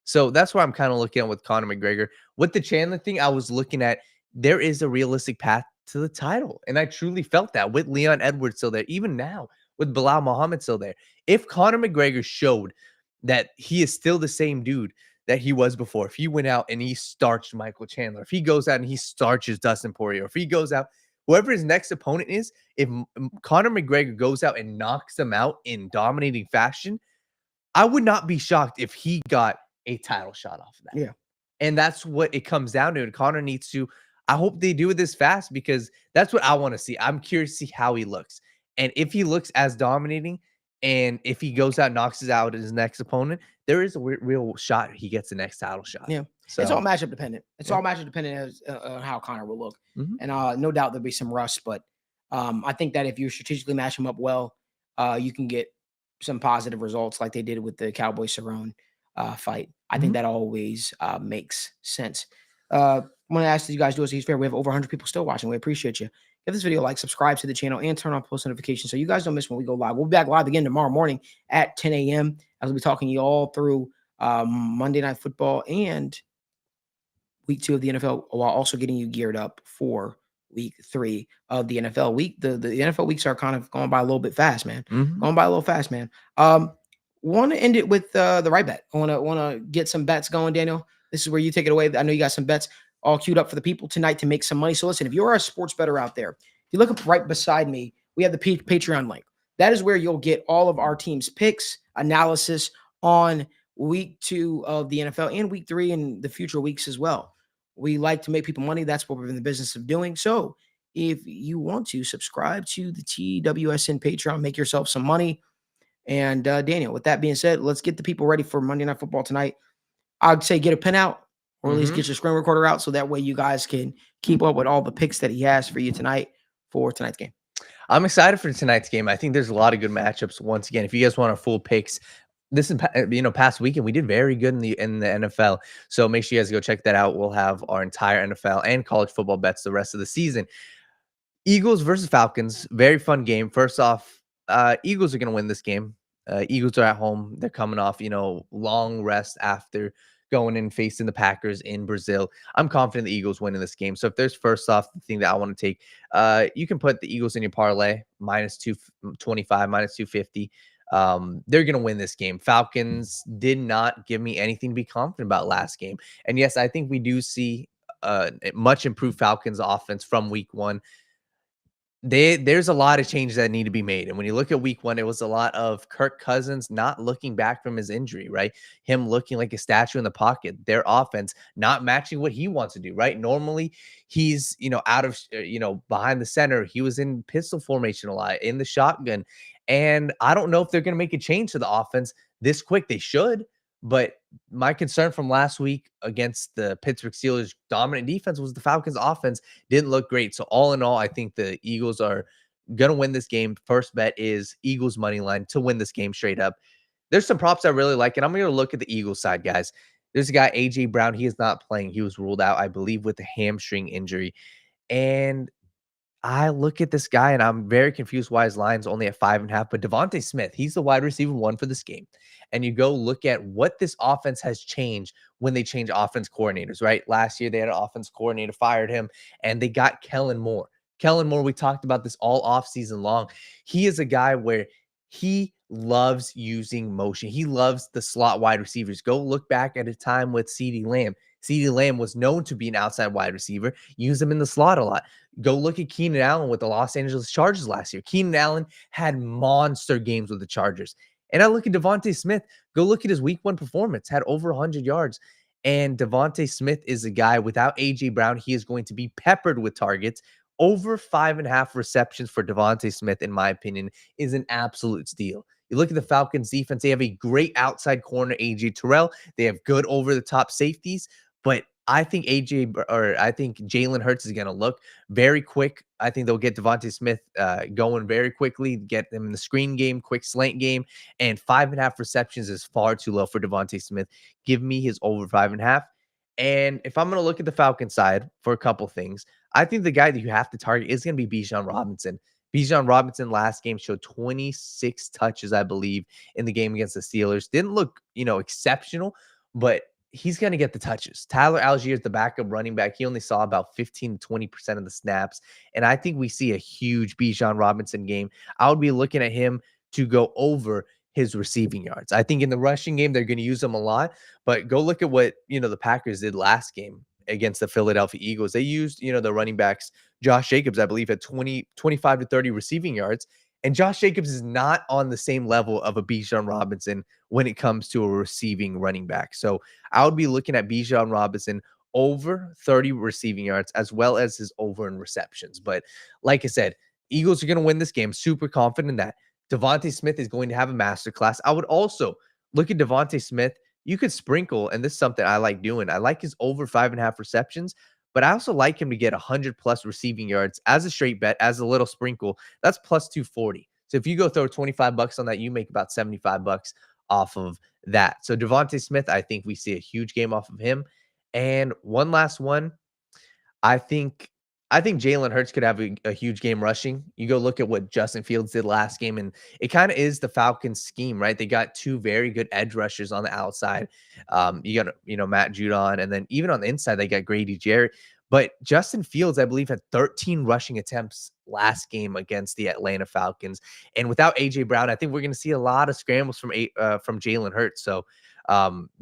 So that's where I'm kind of looking at with Conor McGregor. With the Chandler thing, I was looking at there is a realistic path to the title. And I truly felt that with Leon Edwards still there, even now with Bilal Muhammad still there. If Conor McGregor showed that he is still the same dude that he was before, if he went out and he starched Michael Chandler, if he goes out and he starches Dustin Poirier, if he goes out, whoever his next opponent is, if Conor McGregor goes out and knocks them out in dominating fashion, I would not be shocked if he got a title shot off of that.
Yeah.
And that's what it comes down to. And Conor needs to, I hope they do it this fast because that's what I want to see. I'm curious to see how he looks. And if he looks as dominating and if he goes out and knocks out his next opponent, there is a real shot he gets the next title shot.
Yeah.
So
It's all matchup dependent. It's all matchup dependent as how Conor will look. And no doubt there'll be some rust, but I think that if you strategically match him up well, you can get some positive results like they did with the Cowboy Cerrone fight. I think that always makes sense. I want to ask you guys do us a huge favor. We have over 100 people still watching. We appreciate you. Give this video a like, subscribe to the channel, and turn on post notifications so you guys don't miss when we go live. We'll be back live again tomorrow morning at 10 a.m. as we'll be talking to you all through Monday Night Football and week 2 of the NFL, while also getting you geared up for week 3 of the NFL week. The NFL weeks are kind of going by a little bit fast, man. Going by a little fast, man. Want to end it with the right bet. I want to get some bets going, Daniel. This is where you take it away. I know you got some bets all queued up for the people tonight to make some money. So listen, if you're a sports bettor out there, if you look up right beside me, we have the Patreon link. That is where you'll get all of our team's picks, analysis on week 2 of the NFL and week 3 and the future weeks as well. We like to make people money. That's what we're in the business of doing. So if you want to subscribe to the TWSN Patreon, make yourself some money. And Daniel, with that being said, let's get the people ready for Monday Night Football tonight. I'd say get a pen out or at least get your screen recorder out so that way you guys can keep up with all the picks that he has for you tonight for tonight's game.
I'm excited for tonight's game. I think there's a lot of good matchups. Once again, if you guys want our full picks, this is past weekend we did very good in the NFL. So make sure you guys go check that out. We'll have our entire NFL and college football bets the rest of the season. Eagles versus Falcons, very fun game. First off, Eagles are going to win this game. Eagles are at home. They're coming off, long rest after going and facing the Packers in Brazil. I'm confident the Eagles win in this game. So if there's first off the thing that I want to take, you can put the Eagles in your parlay, minus 225, minus 250. They're going to win this game. Falcons did not give me anything to be confident about last game. And yes, I think we do see much improved Falcons offense from week 1. There's a lot of changes that need to be made. And when you look at week 1, it was a lot of Kirk Cousins not looking back from his injury, right? Him looking like a statue in the pocket, their offense not matching what he wants to do, right? Normally he's, out of, behind the center. He was in pistol formation a lot, in the shotgun. And I don't know if they're going to make a change to the offense this quick. They should. But my concern from last week against the Pittsburgh Steelers' dominant defense was the Falcons' offense didn't look great. So all in all, I think the Eagles are going to win this game. First bet is Eagles money line to win this game straight up. There's some props I really like, and I'm going to look at the Eagles side, guys. There's a guy, A.J. Brown. He is not playing. He was ruled out, I believe, with a hamstring injury. And I look at this guy, and I'm very confused why his line's only at 5.5. But Devontae Smith, he's the wide receiver 1 for this game. And you go look at what this offense has changed when they change offense coordinators, right? Last year, they had an offense coordinator, fired him, and they got Kellen Moore. Kellen Moore, we talked about this all offseason long. He is a guy where he loves using motion. He loves the slot wide receivers. Go look back at a time with CeeDee Lamb. CeeDee Lamb was known to be an outside wide receiver. Use him in the slot a lot. Go look at Keenan Allen with the Los Angeles Chargers last year. Keenan Allen had monster games with the Chargers. And I look at Devontae Smith. Go look at his week 1 performance. Had over 100 yards. And Devontae Smith is a guy without A.J. Brown. He is going to be peppered with targets. Over 5.5 receptions for Devontae Smith, in my opinion, is an absolute steal. You look at the Falcons defense. They have a great outside corner, A.J. Terrell. They have good over-the-top safeties. But I think Jalen Hurts is going to look very quick. I think they'll get Devontae Smith going very quickly, get them in the screen game, quick slant game, and 5.5 receptions is far too low for Devontae Smith. Give me his over 5.5. And if I'm going to look at the Falcons side for a couple things, I think the guy that you have to target is going to be Bijan Robinson. Bijan Robinson last game showed 26 touches, I believe, in the game against the Steelers. Didn't look, exceptional, but he's going to get the touches. Tyler Algier is the backup running back. He only saw about 15 to 20% of the snaps. And I think we see a huge Bijan Robinson game. I would be looking at him to go over his receiving yards. I think in the rushing game, they're going to use him a lot, but go look at what, the Packers did last game against the Philadelphia Eagles. They used, the running backs. Josh Jacobs, I believe, had 25 to 30 receiving yards. And Josh Jacobs is not on the same level of a Bijan Robinson when it comes to a receiving running back. So I would be looking at Bijan Robinson over 30 receiving yards as well as his over in receptions. But like I said, Eagles are going to win this game. Super confident in that. Devontae Smith is going to have a masterclass. I would also look at Devontae Smith. You could sprinkle, and this is something I like doing. I like his over 5.5 receptions, but I also like him to get 100+ receiving yards as a straight bet, as a little sprinkle. That's plus 240. So if you go throw $25 on that, you make about $75 off of that. So Devontae Smith, I think we see a huge game off of him. And one last one, I think Jalen Hurts could have a huge game rushing. You go look at what Justin Fields did last game, and it kind of is the Falcons scheme, right? They got two very good edge rushers on the outside. You got, Matt Judon, and then even on the inside, they got Grady Jarrett. But Justin Fields, I believe, had 13 rushing attempts last game against the Atlanta Falcons. And without A.J. Brown, I think we're going to see a lot of scrambles from Jalen Hurts. So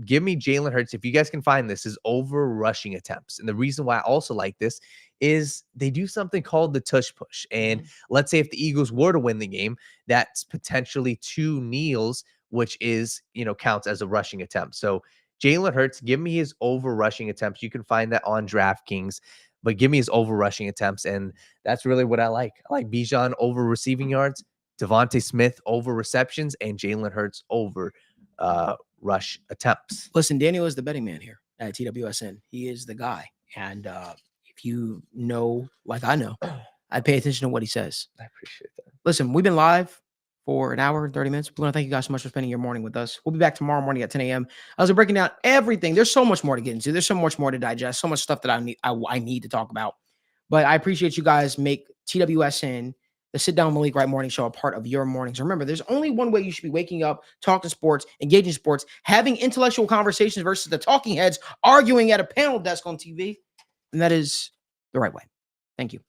give me Jalen Hurts, if you guys can find this, is over rushing attempts. And the reason why I also like this is they do something called the tush push. And let's say if the Eagles were to win the game, that's potentially 2 kneels, which is, counts as a rushing attempt. So Jalen Hurts, give me his over rushing attempts. You can find that on DraftKings, but give me his over rushing attempts. And that's really what I like. I like Bijan over receiving yards, Devontae Smith over receptions, and Jalen Hurts over rush attempts.
Listen, Daniel is the betting man here at TWSN. He is the guy. And if you know, like I know, I pay attention to what he says.
I appreciate that.
Listen, we've been live for an hour and 30 minutes. We want to thank you guys so much for spending your morning with us. We'll be back tomorrow morning at 10 a.m. I was breaking down everything. There's so much more to get into. There's so much more to digest. So much stuff that I need to talk about. But I appreciate you guys make TWSN, the Sit Down Malik Wright Morning Show, a part of your mornings. Remember, there's only one way you should be waking up, talking sports, engaging sports, having intellectual conversations versus the talking heads arguing at a panel desk on TV. And that is the right way. Thank you.